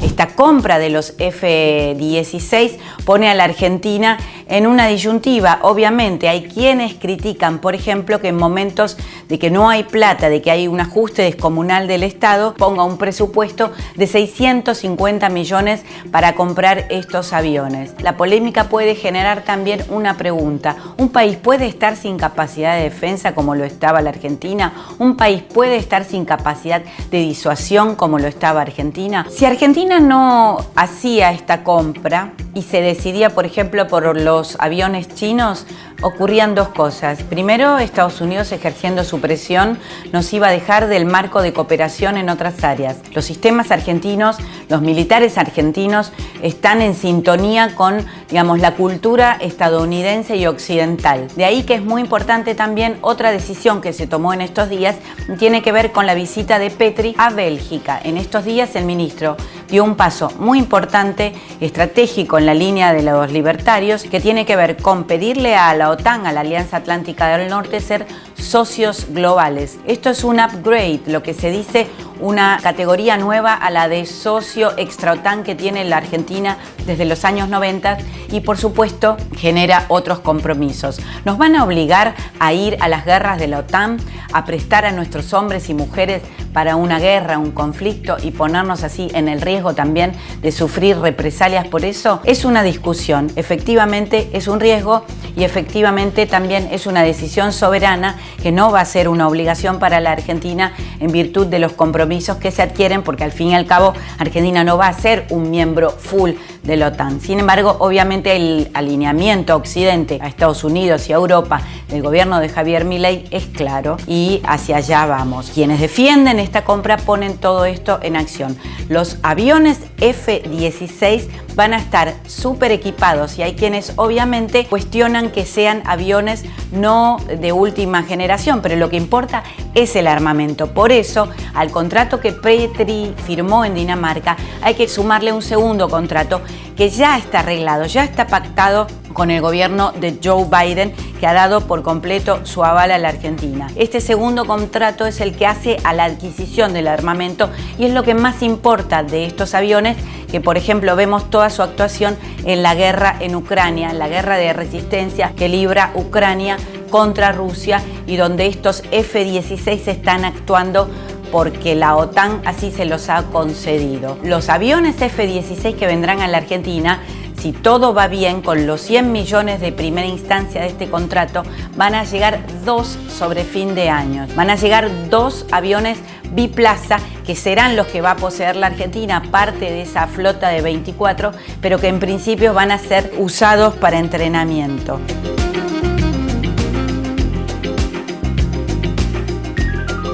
S9: Esta compra de los F-16 pone a la Argentina en una disyuntiva. Obviamente hay quienes critican, por ejemplo, que en momentos de que no hay plata, de que hay un ajuste descomunal del Estado, ponga un presupuesto de 650 millones para comprar estos aviones. La polémica puede generar también una pregunta. ¿Un país puede estar sin capacidad de defensa como lo estaba la Argentina? ¿Un país puede estar sin capacidad de disuasión como lo estaba Argentina? Si Argentina no hacía esta compra y se decidía, por ejemplo, por los aviones chinos, ocurrían dos cosas. Primero, Estados Unidos, ejerciendo su presión, nos iba a dejar del marco de cooperación en otras áreas. Los sistemas argentinos, los militares argentinos están en sintonía con, digamos, la cultura estadounidense y occidental. De ahí que es muy importante también otra decisión que se tomó en estos días, tiene que ver con la visita de Petri a Bélgica. En estos días el ministro dio un paso muy importante, estratégico en la línea de los libertarios, que tiene que ver con pedirle a la la OTAN, a la Alianza Atlántica del Norte, ser socios globales. Esto es un upgrade, lo que se dice una categoría nueva a la de socio extra OTAN que tiene la Argentina desde los años 90 y por supuesto genera otros compromisos. Nos van a obligar a ir a las guerras de la OTAN, a prestar a nuestros hombres y mujeres para una guerra, un conflicto y ponernos así en el riesgo también de sufrir represalias por eso. Es una discusión, efectivamente es un riesgo y efectivamente también es una decisión soberana que no va a ser una obligación para la Argentina en virtud de los compromisos que se adquieren, porque al fin y al cabo Argentina no va a ser un miembro full de la OTAN. Sin embargo, obviamente el alineamiento a Occidente, a Estados Unidos y a Europa del gobierno de Javier Milei es claro y hacia allá vamos. Quienes defienden esta compra ponen todo esto en acción. Los aviones F-16 van a estar súper equipados y hay quienes obviamente cuestionan que sean aviones no de última generación, pero lo que importa es el armamento. Por eso, al contrato que Petri firmó en Dinamarca, hay que sumarle un segundo contrato que ya está arreglado, ya está pactado con el gobierno de Joe Biden, que ha dado por completo su aval a la Argentina. Este segundo contrato es el que hace a la adquisición del armamento y es lo que más importa de estos aviones, que por ejemplo vemos toda su actuación en la guerra en Ucrania, la guerra de resistencia que libra Ucrania contra Rusia y donde estos F-16 están actuando porque la OTAN así se los ha concedido. Los aviones F-16 que vendrán a la Argentina, si todo va bien, con los 100 millones de primera instancia de este contrato, van a llegar 2 sobre fin de año. Van a llegar 2 aviones biplaza que serán los que va a poseer la Argentina, parte de esa flota de 24, pero que en principio van a ser usados para entrenamiento.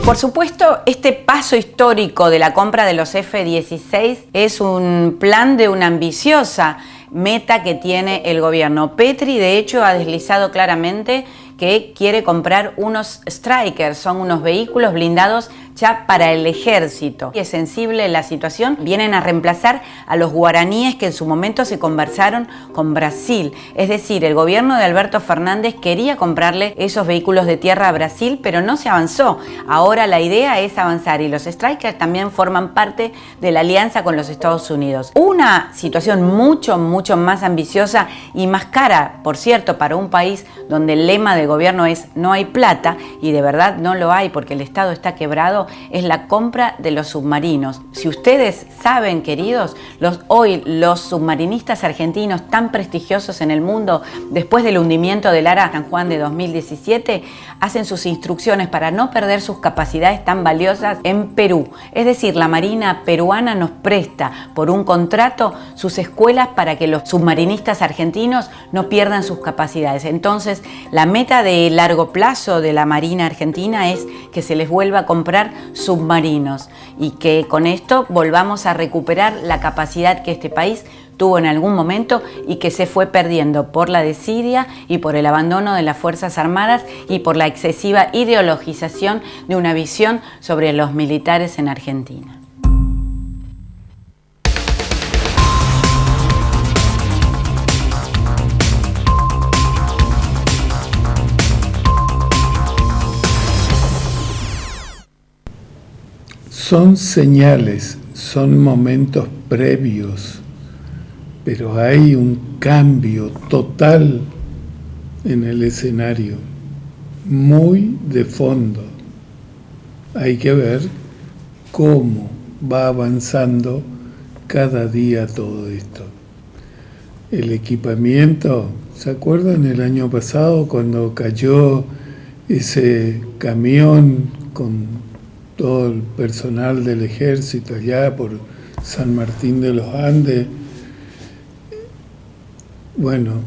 S9: Por supuesto, este paso histórico de la compra de los F-16 es un plan de una ambiciosa meta que tiene el gobierno. Petri, de hecho, ha deslizado claramente que quiere comprar unos Strykers, son unos vehículos blindados ya para el ejército. Y es sensible la situación, vienen a reemplazar a los guaraníes que en su momento se conversaron con Brasil. Es decir, el gobierno de Alberto Fernández quería comprarle esos vehículos de tierra a Brasil, pero no se avanzó. Ahora la idea es avanzar y los Strykers también forman parte de la alianza con los Estados Unidos. Una situación mucho más ambiciosa y más cara, por cierto, para un país donde el lema del gobierno es no hay plata, y de verdad no lo hay porque el Estado está quebrado, es la compra de los submarinos. Si ustedes saben, queridos, hoy los submarinistas argentinos tan prestigiosos en el mundo, después del hundimiento del Ara San Juan de 2017, hacen sus instrucciones para no perder sus capacidades tan valiosas en Perú. Es decir, la Marina peruana nos presta por un contrato sus escuelas para que los submarinistas argentinos no pierdan sus capacidades. Entonces, la meta de largo plazo de la Marina argentina es que se les vuelva a comprar submarinos y que con esto volvamos a recuperar la capacidad que este país tuvo en algún momento y que se fue perdiendo por la desidia y por el abandono de las Fuerzas Armadas y por la excesiva ideologización de una visión sobre los militares en Argentina.
S17: Son señales, son momentos previos, pero hay un cambio total en el escenario, muy de fondo. Hay que ver cómo va avanzando cada día todo esto. El equipamiento, ¿se acuerdan el año pasado cuando cayó ese camión con todo el personal del ejército allá por San Martín de los Andes? Bueno,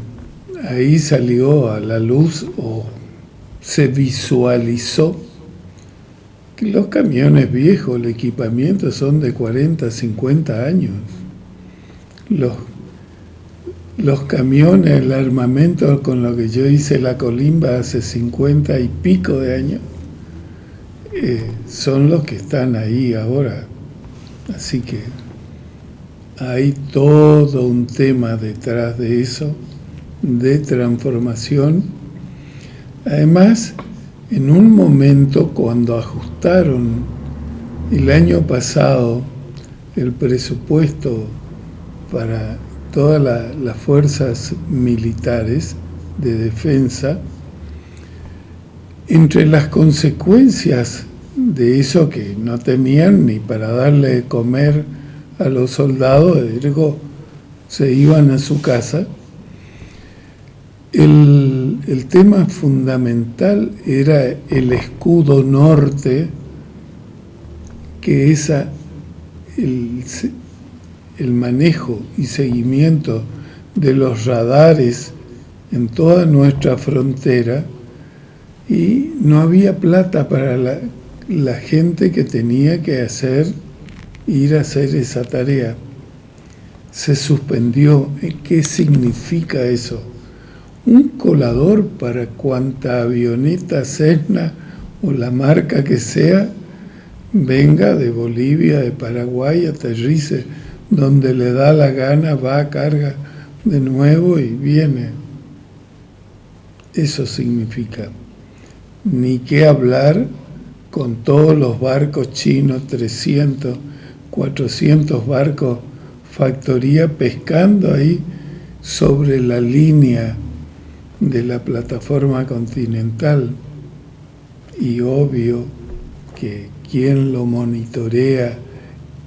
S17: ahí salió a la luz o se visualizó que los camiones viejos, el equipamiento son de 40, 50 años. Los camiones, el armamento con lo que yo hice la colimba hace 50 y pico de años, son los que están ahí ahora. Así que hay todo un tema detrás de eso, de transformación, Además, en un momento cuando ajustaron el año pasado el presupuesto para todas las fuerzas militares de defensa, entre las consecuencias de eso, que no tenían ni para darle de comer a los soldados, ergo se iban a su casa, el tema fundamental era el escudo norte, que es el manejo y seguimiento de los radares en toda nuestra frontera, y no había plata para la gente que tenía que ir a hacer esa tarea. Se suspendió. ¿Qué significa eso? Un colador para cuanta avioneta Cessna o la marca que sea venga de Bolivia, de Paraguay, aterrice donde le da la gana, va, carga de nuevo y viene. Eso significa. Ni qué hablar con todos los barcos chinos, 300, 400 barcos, factoría pescando ahí sobre la línea de la plataforma continental. Y obvio que quién lo monitorea,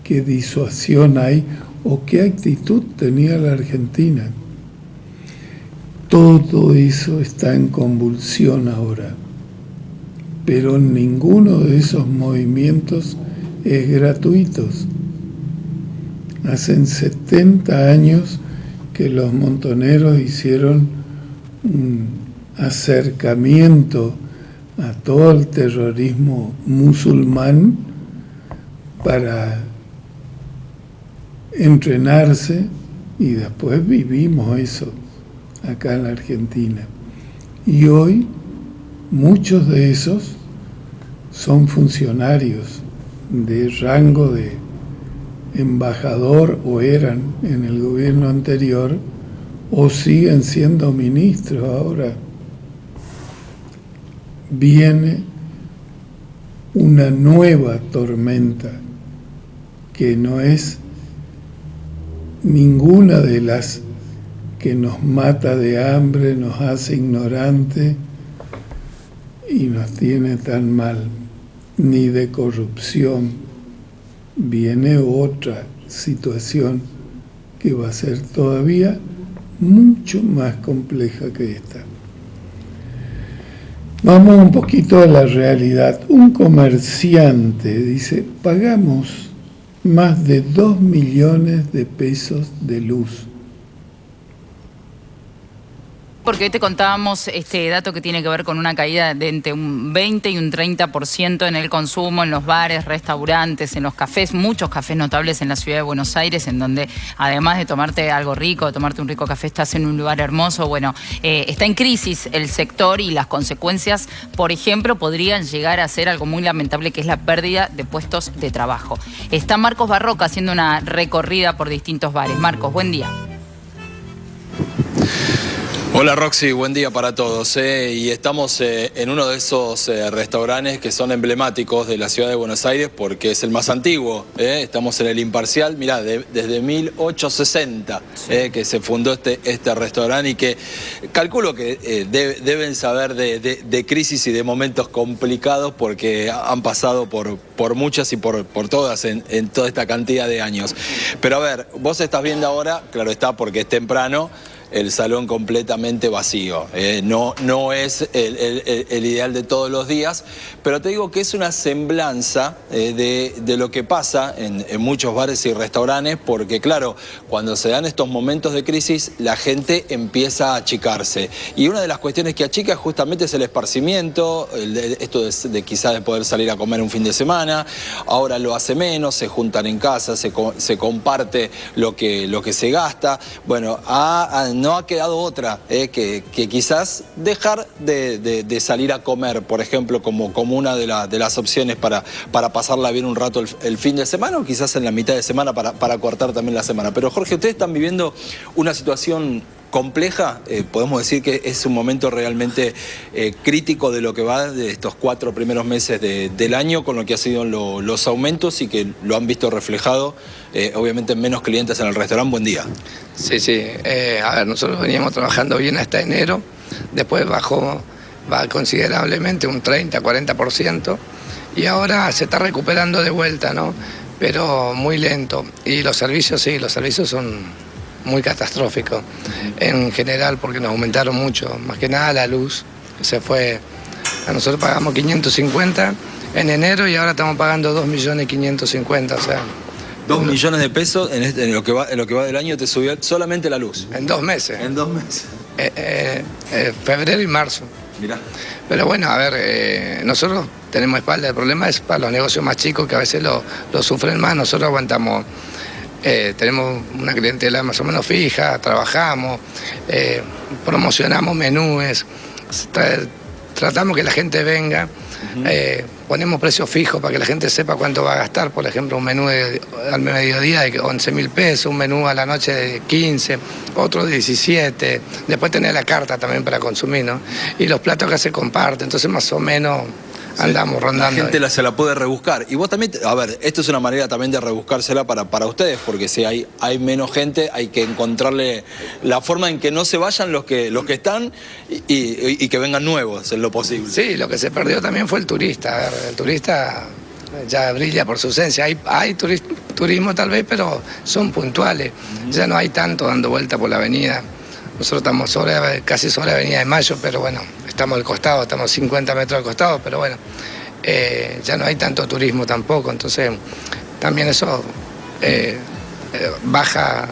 S17: qué disuasión hay o qué actitud tenía la Argentina. Todo eso está en convulsión ahora, pero ninguno de esos movimientos es gratuito. Hacen 70 años que los montoneros hicieron un acercamiento a todo el terrorismo musulmán para entrenarse, y después vivimos eso acá en la Argentina. Y hoy muchos de esos son funcionarios de rango de embajador, o eran en el gobierno anterior, o siguen siendo ministros ahora. Viene una nueva tormenta que no es ninguna de las que nos mata de hambre, nos hace ignorantes y nos tiene tan mal, ni de corrupción. Viene otra situación que va a ser todavía mucho más compleja que esta. Vamos un poquito a la realidad. Un comerciante dice: pagamos más de 2 millones de pesos de luz.
S10: Porque hoy te contábamos este dato que tiene que ver con una caída de entre un 20 y un 30% en el consumo, en los bares, restaurantes, en los cafés, muchos cafés notables en la ciudad de Buenos Aires, en donde además de tomarte algo rico, de tomarte un rico café, estás en un lugar hermoso. Bueno, está en crisis el sector, y las consecuencias, por ejemplo, podrían llegar a ser algo muy lamentable, que es la pérdida de puestos de trabajo. Está Marcos Barroca haciendo una recorrida por distintos bares. Marcos, buen día.
S11: Hola Roxy, buen día para todos. Y estamos en uno de esos restaurantes que son emblemáticos de la ciudad de Buenos Aires, porque es el más antiguo. Estamos en el Imparcial, mirá, desde 1860 que se fundó este restaurante, y que calculo que deben saber de crisis y de momentos complicados, porque han pasado por muchas y por todas en toda esta cantidad de años. Pero a ver, vos estás viendo ahora, claro está, porque es temprano, el salón completamente vacío. No es el ideal de todos los días, pero te digo que es una semblanza de lo que pasa en muchos bares y restaurantes, porque claro, cuando se dan estos momentos de crisis, la gente empieza a achicarse. Y una de las cuestiones que achica justamente es el esparcimiento, esto de quizás de poder salir a comer un fin de semana. Ahora lo hace menos, se juntan en casa, se comparte lo que se gasta. Bueno, no ha quedado otra que quizás dejar de salir a comer, por ejemplo, como una de las opciones para pasarla bien un rato el fin de semana, o quizás en la mitad de semana para cortar también la semana. Pero Jorge, ustedes están viviendo una situación compleja, podemos decir que es un momento realmente crítico de lo que va de estos 4 primeros meses del año, con lo que han sido los aumentos y que lo han visto reflejado, obviamente, en menos clientes en el restaurante. Buen día.
S13: Sí, sí. A ver, nosotros veníamos trabajando bien hasta enero, después va considerablemente un 30-40%, y ahora se está recuperando de vuelta, ¿no? Pero muy lento. Y los servicios, sí, los servicios son muy catastrófico en general, porque nos aumentaron mucho, más que nada la luz, se fue. A nosotros pagamos 550 en enero y ahora estamos pagando 2.550.000, o sea.
S11: 2 millones de pesos en lo que va del año te subió solamente la luz.
S13: En 2 meses.
S11: En 2 meses.
S13: Febrero y marzo.
S11: Mirá.
S13: Pero bueno, a ver, nosotros tenemos espalda. El problema es para los negocios más chicos, que a veces lo sufren más. Nosotros aguantamos. Tenemos una clientela más o menos fija, trabajamos, promocionamos menúes, tratamos que la gente venga, ponemos precios fijos para que la gente sepa cuánto va a gastar. Por ejemplo, un menú al mediodía de 11.000 pesos, un menú a la noche de 15, otro de 17, después tener la carta también para consumir, ¿no? Y los platos que se comparten, entonces más o menos andamos rondando.
S11: La gente se la puede rebuscar. Y vos también, a ver, esto es una manera también de rebuscársela para ustedes, porque si hay menos gente, hay que encontrarle la forma en que no se vayan los que están y que vengan nuevos en lo posible.
S13: Sí, lo que se perdió también fue el turista. A ver, el turista ya brilla por su ausencia. Hay turismo tal vez, pero son puntuales. Ya no hay tanto dando vuelta por la avenida. Nosotros estamos casi sobre la Avenida de Mayo, pero bueno, estamos al costado, estamos 50 metros al costado, pero bueno, ya no hay tanto turismo tampoco, entonces también eso baja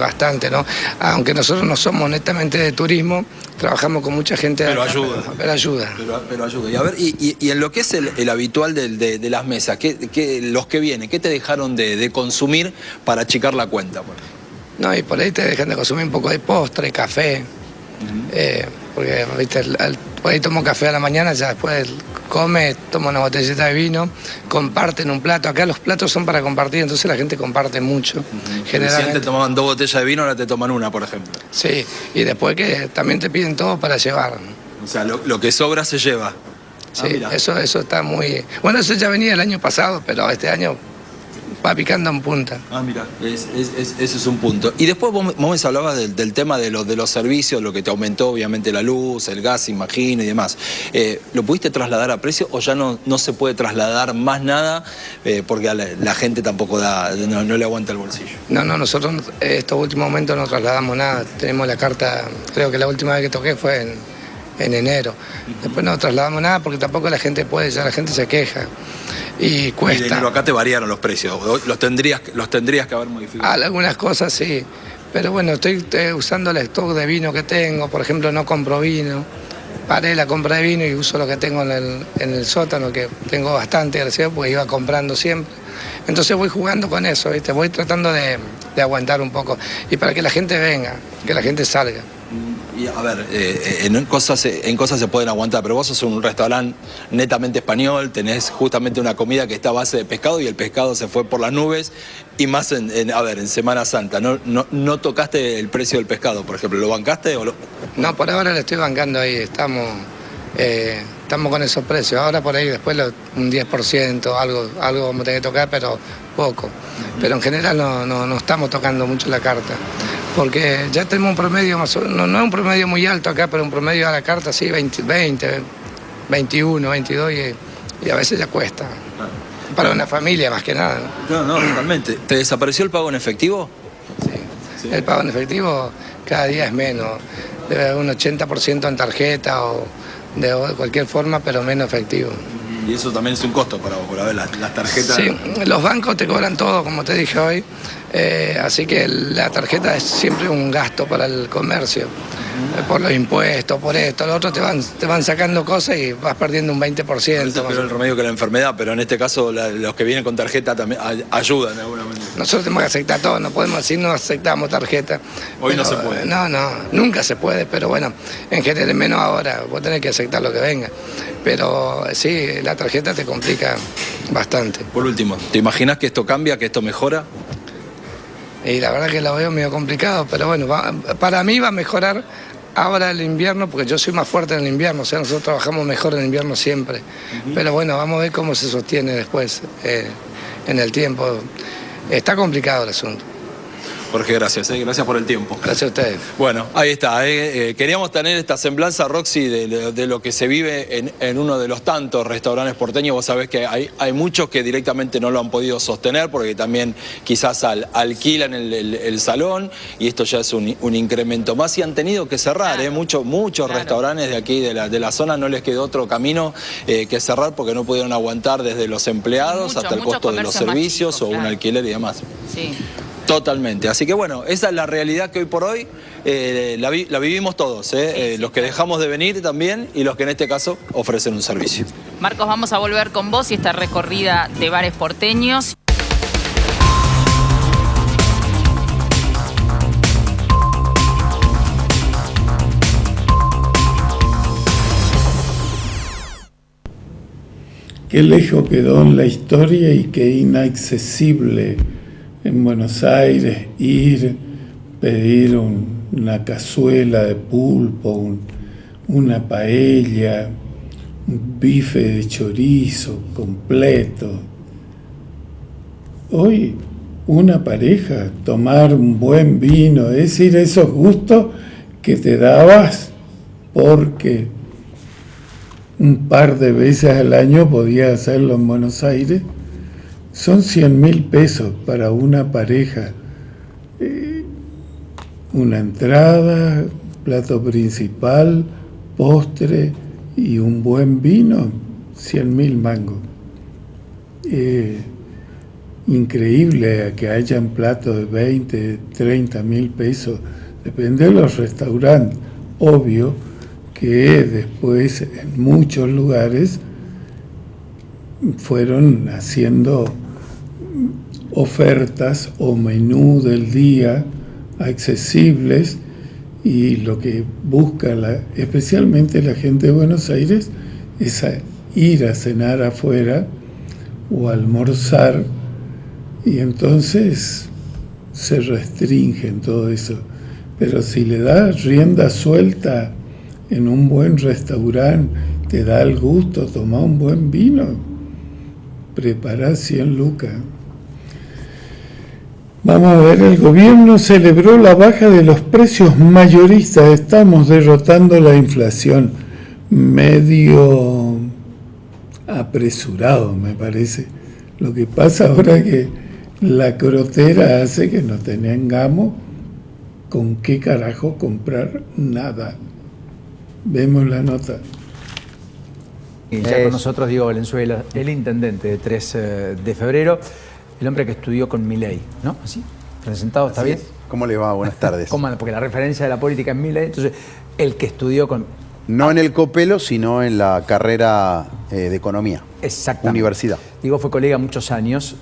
S13: bastante, ¿no? Aunque nosotros no somos netamente de turismo, trabajamos con mucha gente.
S11: Pero ayuda.
S13: Pero ayuda.
S11: Pero ayuda. Y a ver, y en lo que es el habitual de las mesas, los que vienen, ¿qué te dejaron de consumir para achicar la cuenta?
S13: No, y por ahí te dejan de consumir un poco de postre, café, porque ¿viste? Por ahí tomo café a la mañana, ya después come, toma una botellita de vino, comparten un plato. Acá los platos son para compartir, entonces la gente comparte mucho.
S11: Generalmente. Si antes tomaban 2 botellas de vino, ahora te toman una, por ejemplo.
S13: Sí, y después que también te piden todo para llevar.
S11: O sea, lo que sobra se lleva.
S13: Sí, eso está muy... Bueno, eso ya venía el año pasado, pero este año va picando en punta.
S11: Mira, ese es un punto. Y después vos me hablabas del tema de los servicios, lo que te aumentó, obviamente, la luz, el gas, imagino, y demás. ¿Lo pudiste trasladar a precio o ya no se puede trasladar más nada porque a la gente tampoco no le aguanta el bolsillo?
S13: No, nosotros estos últimos momentos no trasladamos nada. Tenemos la carta, creo que la última vez que toqué fue en enero. Después no trasladamos nada porque tampoco la gente puede, ya la gente se queja. Y cuesta.
S11: Y de enero acá te variaron los precios, los tendrías que haber modificado.
S13: Algunas cosas sí, pero bueno, estoy usando el stock de vino que tengo. Por ejemplo, no compro vino, paré la compra de vino y uso lo que tengo en el sótano, que tengo bastante, gracias, porque iba comprando siempre. Entonces voy jugando con eso, ¿viste? Voy tratando de aguantar un poco, y para que la gente venga, que la gente salga.
S11: Y a ver, en cosas se pueden aguantar, pero vos sos un restaurante netamente español, tenés justamente una comida que está a base de pescado y el pescado se fue por las nubes, y más en Semana Santa. ¿No tocaste el precio del pescado, por ejemplo? ¿Lo bancaste o lo...?
S13: No, por ahora lo estoy bancando ahí, estamos con esos precios. Ahora por ahí después un 10%, algo vamos a tener que tocar, pero poco. Pero en general no estamos tocando mucho la carta. Porque ya tenemos un promedio más o menos, no es un promedio muy alto acá, pero un promedio a la carta sí, 20, 21, 22 y a veces ya cuesta. Para una familia más que nada.
S11: No, totalmente. ¿Te desapareció el pago en efectivo?
S13: Sí. El pago en efectivo cada día es menos. Debe haber un 80% en tarjeta o de cualquier forma, pero menos efectivo.
S11: Y eso también es un costo para vos, por ver las tarjetas.
S13: Sí, los bancos te cobran todo, como te dije hoy, así que la tarjeta es siempre un gasto para el comercio, por los impuestos, por esto, lo otro te van sacando cosas y vas perdiendo un 20%.
S11: Pero el remedio que la enfermedad, pero en este caso los que vienen con tarjeta también ayudan de alguna manera.
S13: Nosotros tenemos que aceptar todo, no podemos decir no aceptamos tarjeta.
S11: Hoy no se puede.
S13: No, nunca se puede, pero bueno, en general menos ahora, vos tenés que aceptar lo que venga. Pero sí, la tarjeta te complica bastante.
S11: Por último, ¿te imaginas que esto cambia, que esto mejora?
S13: Y la verdad que la veo medio complicado, pero bueno, para mí va a mejorar ahora el invierno, porque yo soy más fuerte en el invierno, o sea, nosotros trabajamos mejor en el invierno siempre. Pero bueno, vamos a ver cómo se sostiene después en el tiempo. Está complicado el asunto.
S11: Jorge, gracias, gracias por el tiempo.
S13: Gracias a ustedes.
S11: Bueno, ahí está. Queríamos tener esta semblanza, Roxy, de lo que se vive en uno de los tantos restaurantes porteños. Vos sabés que hay muchos que directamente no lo han podido sostener porque también quizás alquilan el salón y esto ya es un incremento más y han tenido que cerrar. Muchos restaurantes de aquí, de la zona, no les quedó otro camino que cerrar porque no pudieron aguantar desde los empleados hasta el costo de los servicios o un alquiler y demás.
S10: Sí.
S11: Totalmente. Así que bueno, esa es la realidad que hoy por hoy la vivimos todos, los que dejamos de venir también y los que en este caso ofrecen un servicio.
S10: Marcos, vamos a volver con vos y esta recorrida de bares porteños.
S17: Qué lejos quedó en la historia y qué inaccesible en Buenos Aires ir, pedir una cazuela de pulpo, una paella, un bife de chorizo completo. Hoy una pareja, tomar un buen vino, es decir, esos gustos que te dabas porque un par de veces al año podías hacerlo en Buenos Aires. Son 100.000 pesos para una pareja. Una entrada, plato principal, postre y un buen vino, 100.000 mangos. Increíble que hayan platos de 20, 30.000 pesos. Depende de los restaurantes. Obvio que después en muchos lugares fueron haciendo ofertas o menú del día accesibles y lo que busca especialmente la gente de Buenos Aires es ir a cenar afuera o almorzar y entonces se restringen todo eso. Pero si le das rienda suelta en un buen restaurante, te da el gusto tomar un buen vino, prepará 100 lucas. Vamos a ver, el gobierno celebró la baja de los precios mayoristas, estamos derrotando la inflación. Medio apresurado, me parece. Lo que pasa ahora es que la crotera hace que no tengamos con qué carajo comprar nada. Vemos la nota.
S7: Y ya con nosotros Diego Valenzuela, el intendente de 3 de febrero, el hombre que estudió con Milei, ¿no? ¿Así? ¿Presentado? ¿Está bien?
S2: ¿Cómo le va? Buenas tardes.
S7: Porque la referencia de la política es Milei, entonces el que estudió con...
S2: No en el Copelo, sino en la carrera de Economía.
S7: Exactamente.
S2: Universidad.
S7: Diego fue colega muchos años,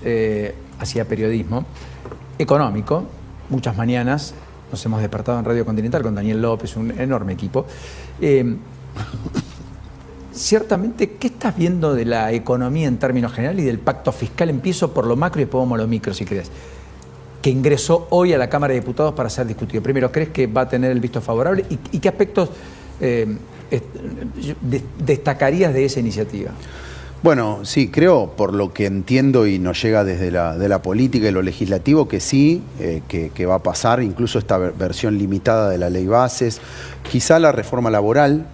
S7: hacía periodismo económico, muchas mañanas. Nos hemos despertado en Radio Continental con Daniel López, un enorme equipo. Ciertamente, ¿qué estás viendo de la economía en términos generales y del pacto fiscal? Empiezo por lo macro y después vamos a lo micro, si querés. Que ingresó hoy a la Cámara de Diputados para ser discutido. Primero, ¿crees que va a tener el visto favorable? ¿Y qué aspectos destacarías de esa iniciativa?
S2: Bueno, sí, creo, por lo que entiendo y nos llega desde de la política y lo legislativo, que sí, que va a pasar, incluso esta versión limitada de la ley bases, quizá la reforma laboral,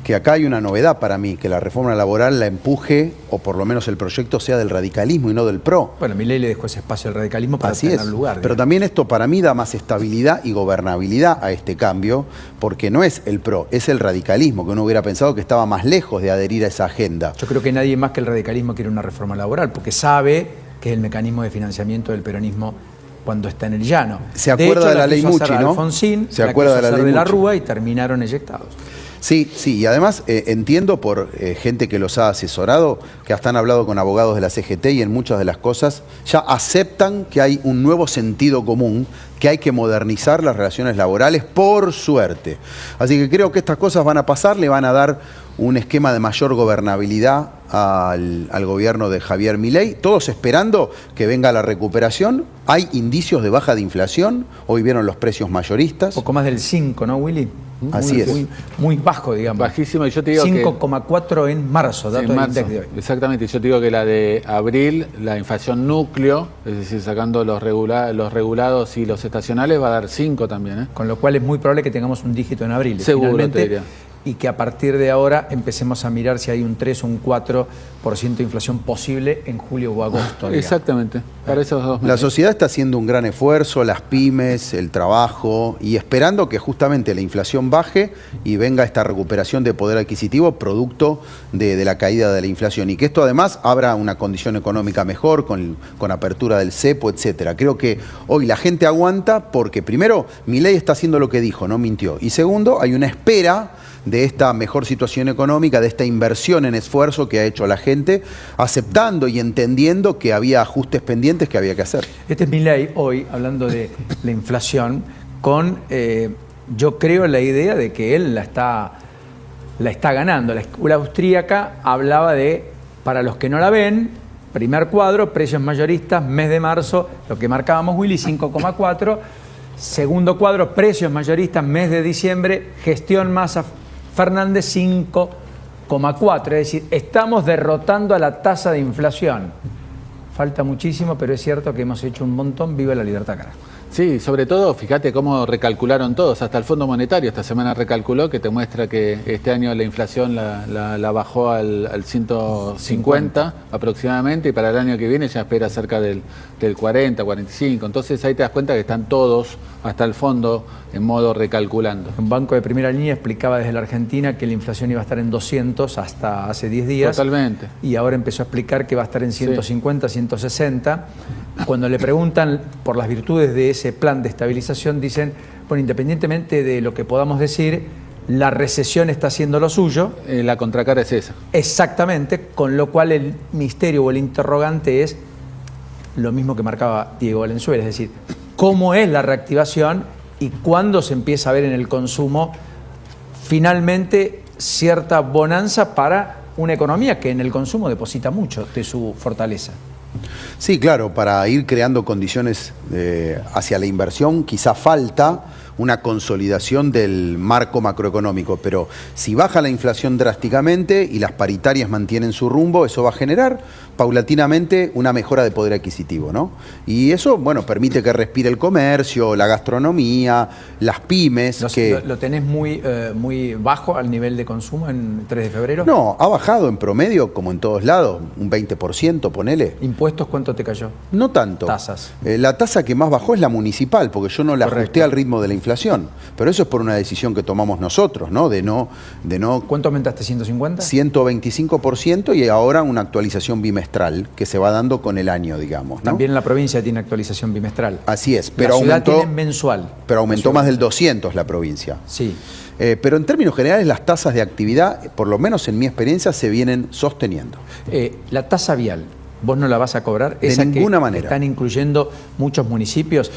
S2: que acá hay una novedad para mí, que la reforma laboral la empuje, o por lo menos el proyecto sea del radicalismo y no del PRO.
S7: Bueno, Milei le dejó ese espacio al radicalismo para tener lugar.
S2: Pero también esto para mí da más estabilidad y gobernabilidad a este cambio, porque no es el PRO, es el radicalismo, que uno hubiera pensado que estaba más lejos de adherir a esa agenda.
S7: Yo creo que nadie más que el radicalismo quiere una reforma laboral, porque sabe que es el mecanismo de financiamiento del peronismo cuando está en el llano.
S2: Se acuerda de la ley Muchi, ¿no?
S7: Alfonsín,
S2: se acuerda de la ley
S7: de la Rúa y terminaron eyectados.
S2: Sí, y además entiendo por gente que los ha asesorado, que hasta han hablado con abogados de la CGT y en muchas de las cosas ya aceptan que hay un nuevo sentido común, que hay que modernizar las relaciones laborales, por suerte. Así que creo que estas cosas van a pasar, le van a dar un esquema de mayor gobernabilidad al gobierno de Javier Milei, todos esperando que venga la recuperación. Hay indicios de baja de inflación, hoy vieron los precios mayoristas.
S7: Poco más del 5, ¿no, Willy?
S2: Así es.
S7: Muy bajo, digamos.
S14: Bajísimo, y yo te digo
S7: 5,4 en marzo, datos del INDEC de hoy.
S14: Exactamente, yo te digo que la de abril, la inflación núcleo, es decir, sacando los regulados y los estacionales, va a dar 5 también, ¿eh?
S7: Con lo cual es muy probable que tengamos un dígito en abril.
S14: Seguro, te diría.
S7: Y que a partir de ahora empecemos a mirar si hay un 3 o un 4% de inflación posible en julio o agosto.
S14: Exactamente, para esos 2 meses.
S2: La sociedad está haciendo un gran esfuerzo, las pymes, el trabajo, y esperando que justamente la inflación baje y venga esta recuperación de poder adquisitivo producto de la caída de la inflación. Y que esto además abra una condición económica mejor, con apertura del cepo, etcétera. Creo que hoy la gente aguanta porque primero Milei está haciendo lo que dijo, no mintió. Y segundo, hay una espera de esta mejor situación económica, de esta inversión en esfuerzo que ha hecho la gente, aceptando y entendiendo que había ajustes pendientes que había que hacer.
S7: Este es Milei hoy, hablando de la inflación, con, yo creo, la idea de que él la está ganando. La escuela austríaca hablaba de, para los que no la ven, primer cuadro, precios mayoristas, mes de marzo, lo que marcábamos, Willy, 5,4. Segundo cuadro, precios mayoristas, mes de diciembre, gestión Massa Fernández, 5,4. Es decir, estamos derrotando a la tasa de inflación. Falta muchísimo, pero es cierto que hemos hecho un montón. Viva la libertad, carajo.
S14: Sí, sobre todo, fíjate cómo recalcularon todos, hasta el Fondo Monetario esta semana recalculó, que te muestra que este año la inflación la bajó al 150 aproximadamente, y para el año que viene ya espera cerca del 40, 45, entonces ahí te das cuenta que están todos, hasta el fondo, en modo recalculando.
S7: Un banco de primera línea explicaba desde la Argentina que la inflación iba a estar en 200 hasta hace 10 días.
S14: Totalmente.
S7: Y ahora empezó a explicar que va a estar en 150, 160. Cuando le preguntan por las virtudes de ese plan de estabilización, dicen, bueno, independientemente de lo que podamos decir, la recesión está haciendo lo suyo.
S14: La contracara es esa.
S7: Exactamente, con lo cual el misterio o el interrogante es lo mismo que marcaba Diego Valenzuela, es decir, cómo es la reactivación y cuándo se empieza a ver en el consumo finalmente cierta bonanza para una economía que en el consumo deposita mucho de su fortaleza.
S2: Sí, claro, para ir creando condiciones hacia la inversión, quizá falta una consolidación del marco macroeconómico, pero si baja la inflación drásticamente y las paritarias mantienen su rumbo, eso va a generar paulatinamente una mejora de poder adquisitivo, ¿no? Y eso, bueno, permite que respire el comercio, la gastronomía, las pymes.
S7: ¿Lo tenés muy bajo al nivel de consumo en 3 de febrero?
S2: No, ha bajado en promedio, como en todos lados, un 20%, ponele.
S7: ¿Impuestos cuánto te cayó?
S2: No tanto.
S7: Tasas.
S2: La tasa que más bajó es la municipal, porque yo no la ajusté al ritmo de la inflación. Pero eso es por una decisión que tomamos nosotros, ¿no? De no.
S7: ¿Cuánto aumentaste? ¿150?
S2: 125%, y ahora una actualización bimestral que se va dando con el año, digamos, ¿no?
S7: También la provincia tiene actualización bimestral.
S2: Así es, pero
S7: la ciudad
S2: aumentó
S7: tiene mensual.
S2: Pero aumentó más del 200 la provincia.
S7: Sí.
S2: Pero en términos generales las tasas de actividad, por lo menos en mi experiencia, se vienen sosteniendo.
S7: La tasa vial, ¿vos no la vas a cobrar?
S2: De ninguna manera.
S7: Están incluyendo muchos municipios,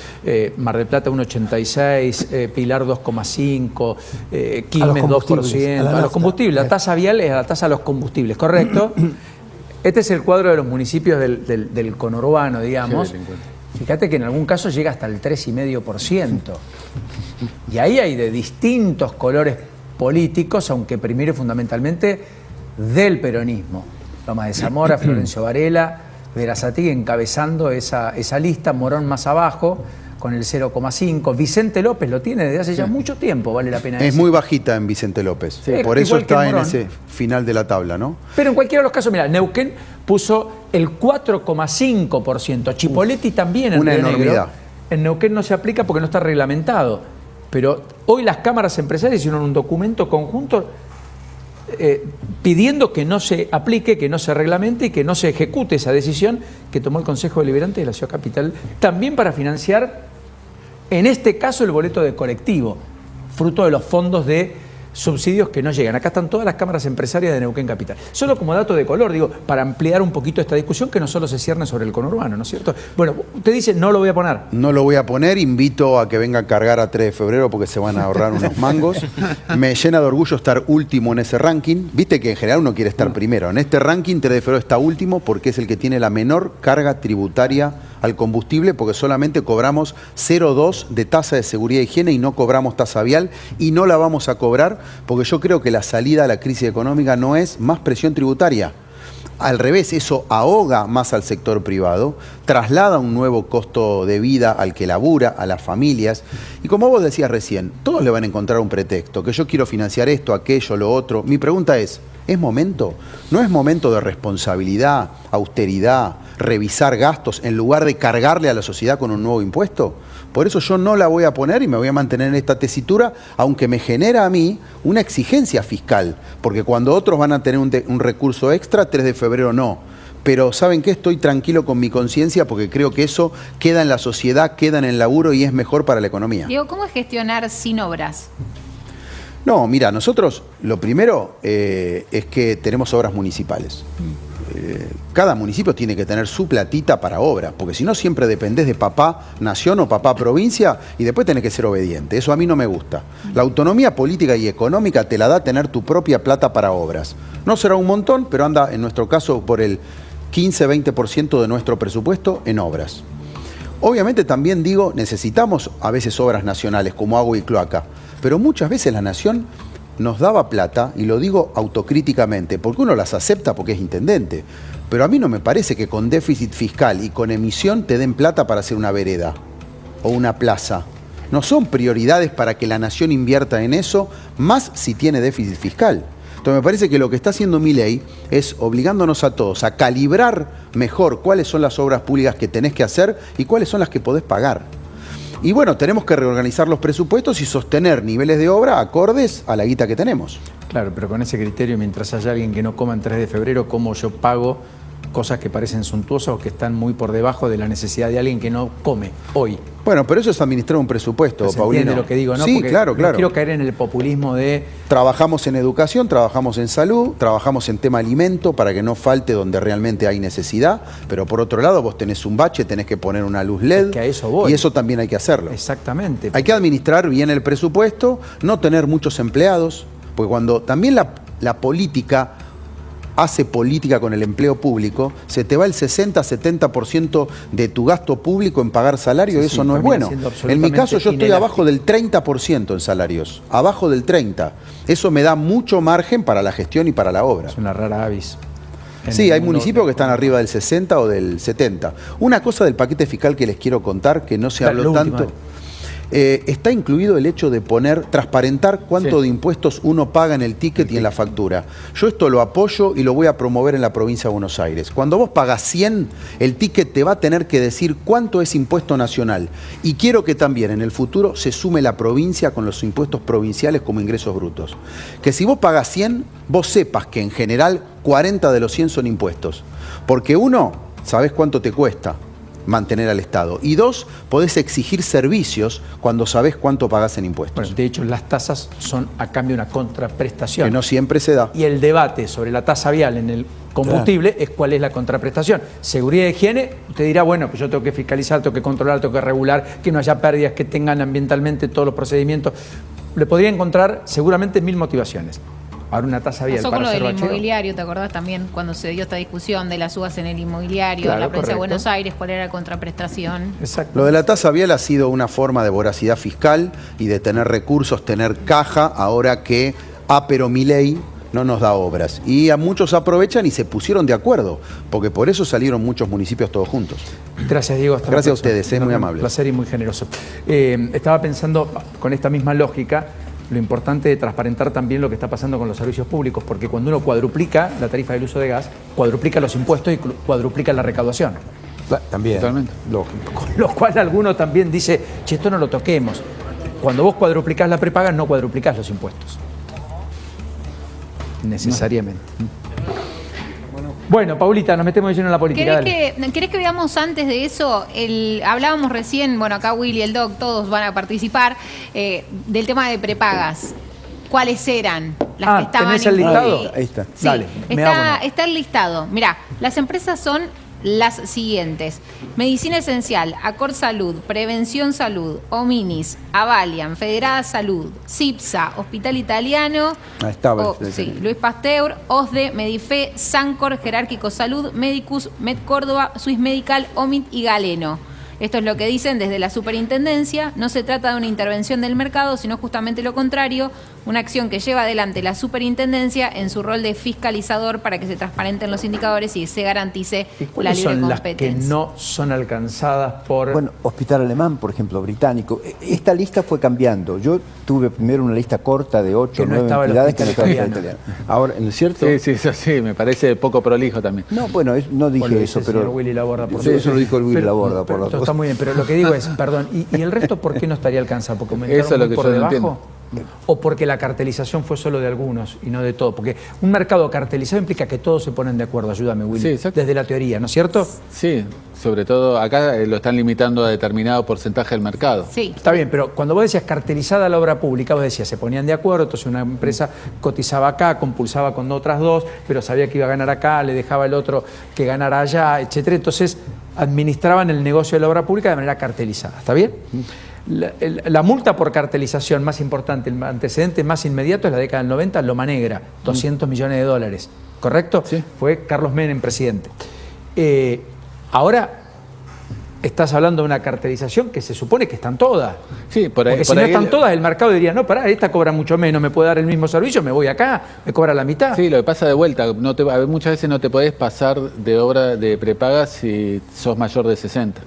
S7: Mar del Plata 1,86, Pilar 2,5, Quilmes 2%. A los combustibles, la tasa vial es la tasa a los combustibles, ¿correcto? Este es el cuadro de los municipios del conurbano, digamos. Fíjate que en algún caso llega hasta el 3,5%. Y ahí hay de distintos colores políticos, aunque primero y fundamentalmente del peronismo. Lomas de Zamora, Florencio Varela, Verazategui encabezando esa lista, Morón más abajo, con el 0,5. Vicente López lo tiene desde hace ya mucho tiempo, vale la pena decir.
S2: Es muy bajita en Vicente López.
S7: Sí,
S2: por eso está en
S7: Morón.
S2: ese final de la tabla, ¿no?
S7: Pero en cualquiera de los casos, mira, Neuquén puso el 4,5%. Chipoletti también en
S2: una
S7: Río
S2: enormidad.
S7: Negro. En Neuquén no se aplica porque no está reglamentado. Pero hoy las cámaras empresarias hicieron un documento conjunto pidiendo que no se aplique, que no se reglamente y que no se ejecute esa decisión que tomó el Consejo Deliberante de la Ciudad Capital, también para financiar, en este caso, el boleto de colectivo, fruto de los fondos de subsidios que no llegan. Acá están todas las cámaras empresarias de Neuquén Capital. Solo como dato de color, digo, para ampliar un poquito esta discusión que no solo se cierne sobre el conurbano, ¿no es cierto? Bueno, usted dice, no lo voy a poner.
S2: No lo voy a poner, invito a que venga a cargar a 3 de febrero porque se van a ahorrar unos mangos. Me llena de orgullo estar último en ese ranking. Viste que en general uno quiere estar primero. En este ranking 3 de febrero está último porque es el que tiene la menor carga tributaria al combustible, porque solamente cobramos 0,2 de tasa de seguridad e higiene y no cobramos tasa vial, y no la vamos a cobrar porque yo creo que la salida a la crisis económica no es más presión tributaria. Al revés, eso ahoga más al sector privado, traslada un nuevo costo de vida al que labura, a las familias. Y como vos decías recién, todos le van a encontrar un pretexto, que yo quiero financiar esto, aquello, lo otro. Mi pregunta ¿es momento? ¿No es momento de responsabilidad, austeridad, revisar gastos en lugar de cargarle a la sociedad con un nuevo impuesto? Por eso yo no la voy a poner y me voy a mantener en esta tesitura, aunque me genera a mí una exigencia fiscal, porque cuando otros van a tener un recurso extra, 3 de febrero no. Pero ¿saben qué? Estoy tranquilo con mi conciencia porque creo que eso queda en la sociedad, queda en el laburo y es mejor para la economía.
S12: Diego, ¿cómo es gestionar sin obras?
S2: No, mira, nosotros lo primero es que tenemos obras municipales. Cada municipio tiene que tener su platita para obras, porque si no siempre dependés de papá nación o papá provincia y después tenés que ser obediente. Eso a mí no me gusta. La autonomía política y económica te la da tener tu propia plata para obras. No será un montón, pero anda en nuestro caso por el 15-20% de nuestro presupuesto en obras. Obviamente también digo, necesitamos a veces obras nacionales como agua y cloaca, pero muchas veces la nación nos daba plata, y lo digo autocríticamente, porque uno las acepta porque es intendente, pero a mí no me parece que con déficit fiscal y con emisión te den plata para hacer una vereda o una plaza. No son prioridades para que la nación invierta en eso, más si tiene déficit fiscal. Entonces me parece que lo que está haciendo Milei es obligándonos a todos a calibrar mejor cuáles son las obras públicas que tenés que hacer y cuáles son las que podés pagar. Y bueno, tenemos que reorganizar los presupuestos y sostener niveles de obra acordes a la guita que tenemos.
S7: Claro, pero con ese criterio, mientras haya alguien que no coma en 3 de febrero, ¿cómo yo pago cosas que parecen suntuosas o que están muy por debajo de la necesidad de alguien que no come hoy?
S2: Bueno, pero eso es administrar un presupuesto,
S7: ¿Se
S2: Paulino?
S7: entiende lo que digo, no?
S2: Sí,
S7: Porque
S2: claro, claro.
S7: No quiero caer en el populismo de...
S2: Trabajamos en educación, trabajamos en salud, trabajamos en tema alimento para que no falte donde realmente hay necesidad, pero por otro lado vos tenés un bache, tenés que poner una luz LED,
S7: es que a eso voy.
S2: Y eso también hay que hacerlo.
S7: Exactamente.
S2: Hay que administrar bien el presupuesto, no tener muchos empleados, porque cuando también la política hace política con el empleo público, se te va el 60-70% de tu gasto público en pagar salario, eso no es bueno. En mi caso yo estoy abajo del 30% en salarios, abajo del 30%. Eso me da mucho margen para la gestión y para la obra.
S7: Es una rara avis.
S2: Sí, hay municipios que están arriba del 60 o del 70. Una cosa del paquete fiscal que les quiero contar, que no se habló tanto... está incluido el hecho de transparentar cuánto de impuestos uno paga en el ticket y en la factura. Yo esto lo apoyo y lo voy a promover en la provincia de Buenos Aires. Cuando vos pagás 100, el ticket te va a tener que decir cuánto es impuesto nacional. Y quiero que también en el futuro se sume la provincia con los impuestos provinciales como ingresos brutos. Que si vos pagás 100, vos sepas que en general 40 de los 100 son impuestos. Porque uno, sabés cuánto te cuesta mantener al Estado. Y dos, podés exigir servicios cuando sabés cuánto pagás en impuestos.
S7: Bueno, de hecho, las tasas son a cambio de una contraprestación.
S2: Que no siempre se da.
S7: Y el debate sobre la tasa vial en el combustible es cuál es la contraprestación. Seguridad y higiene, usted dirá, bueno, pues yo tengo que fiscalizar, tengo que controlar, tengo que regular, que no haya pérdidas, que tengan ambientalmente todos los procedimientos. Le podría encontrar seguramente 1000 motivaciones. Ahora una tasa vial
S12: pasó
S7: para
S12: con lo
S7: hacer
S12: del
S7: bacheo.
S12: inmobiliario, ¿te acordás también cuando se dio esta discusión de las subas en el inmobiliario,
S2: Claro,
S12: en la provincia
S2: correcto.
S12: de Buenos Aires, cuál era la contraprestación?
S7: Exacto.
S2: Lo de la tasa vial ha sido una forma de voracidad fiscal y de tener recursos, tener caja, ahora que pero Milei no nos da obras. Y a muchos aprovechan y se pusieron de acuerdo, porque por eso salieron muchos municipios todos juntos.
S7: Gracias, Diego. Hasta la
S2: Gracias a
S7: próxima.
S2: ustedes, muy amable.
S7: Un placer y muy generoso. Estaba pensando, con esta misma lógica, lo importante de transparentar también lo que está pasando con los servicios públicos, porque cuando uno cuadruplica la tarifa del uso de gas, cuadruplica los impuestos y cuadruplica la recaudación.
S2: También.
S7: Totalmente. Lógico. Con lo cual alguno también dice, che, esto no lo toquemos. Cuando vos cuadruplicás la prepaga, no cuadruplicás los impuestos. Necesariamente. Bueno, Paulita, nos metemos de lleno en la política.
S12: ¿Querés que veamos antes de eso? Hablábamos recién, bueno, acá Willy, el Doc, todos van a participar, del tema de prepagas. cuáles eran las que estaban
S7: ¿tenés el listado?
S2: Ahí está.
S12: Sí,
S7: Dale, me hago una.
S12: está el listado. Mirá, las empresas son las siguientes: Medicina Esencial, Acor Salud, Prevención Salud, Ominis, Avalian, Federada Salud, CIPSA, Hospital Italiano, sí, Luis Pasteur, OSDE, Medife, Sancor, Jerárquico Salud, Medicus, Med Córdoba, Swiss Medical, Omit y Galeno. Esto es lo que dicen desde la superintendencia. No se trata de una intervención del mercado, sino justamente lo contrario, una acción que lleva adelante la superintendencia en su rol de fiscalizador para que se transparenten los indicadores y se garantice la libre
S7: son las
S12: competencia.
S7: que no son alcanzadas por...
S6: Bueno, Hospital Alemán, por ejemplo, británico. Esta lista fue cambiando. Yo tuve primero una lista corta de 8 o 9 entidades que no estaba el italiano.
S2: Ahora, ¿no es cierto?
S14: Sí, sí, me parece poco prolijo también.
S6: No, bueno, no dije eso, pero...
S7: Willy Laborda, por
S6: eso lo dijo el Willy Laborda, por la
S7: cosa. Está muy bien, pero lo que digo es, perdón, ¿y el resto por qué no estaría alcanzado? ¿Porque aumentaron
S14: eso es lo que
S7: por
S14: yo no
S7: debajo?
S14: entiendo.
S7: ¿O porque la cartelización fue solo de algunos y no de todos? Porque un mercado cartelizado implica que todos se ponen de acuerdo. Ayúdame, Willy.
S14: Sí,
S7: desde la teoría, ¿no es cierto?
S14: Sí, sobre todo acá lo están limitando a determinado porcentaje del mercado.
S12: Sí.
S7: Está bien, pero cuando vos decías cartelizada la obra pública, vos decías, se ponían de acuerdo, entonces una empresa cotizaba acá, compulsaba con otras dos, pero sabía que iba a ganar acá, le dejaba el otro que ganara allá, etcétera. Entonces administraban el negocio de la obra pública de manera cartelizada. ¿Está bien? La multa por cartelización más importante, el antecedente más inmediato es la década del 90, Loma Negra, 200 millones de dólares, ¿correcto?
S14: Sí.
S7: Fue Carlos Menem presidente. Ahora estás hablando de una cartelización que se supone que están todas.
S14: Sí, por ahí.
S7: Porque si no están todas, el mercado diría, no, pará, esta cobra mucho menos, me puede dar el mismo servicio, me voy acá, me cobra la mitad.
S14: Sí, lo que pasa de vuelta, muchas veces no te podés pasar de obra de prepaga si sos mayor de 60.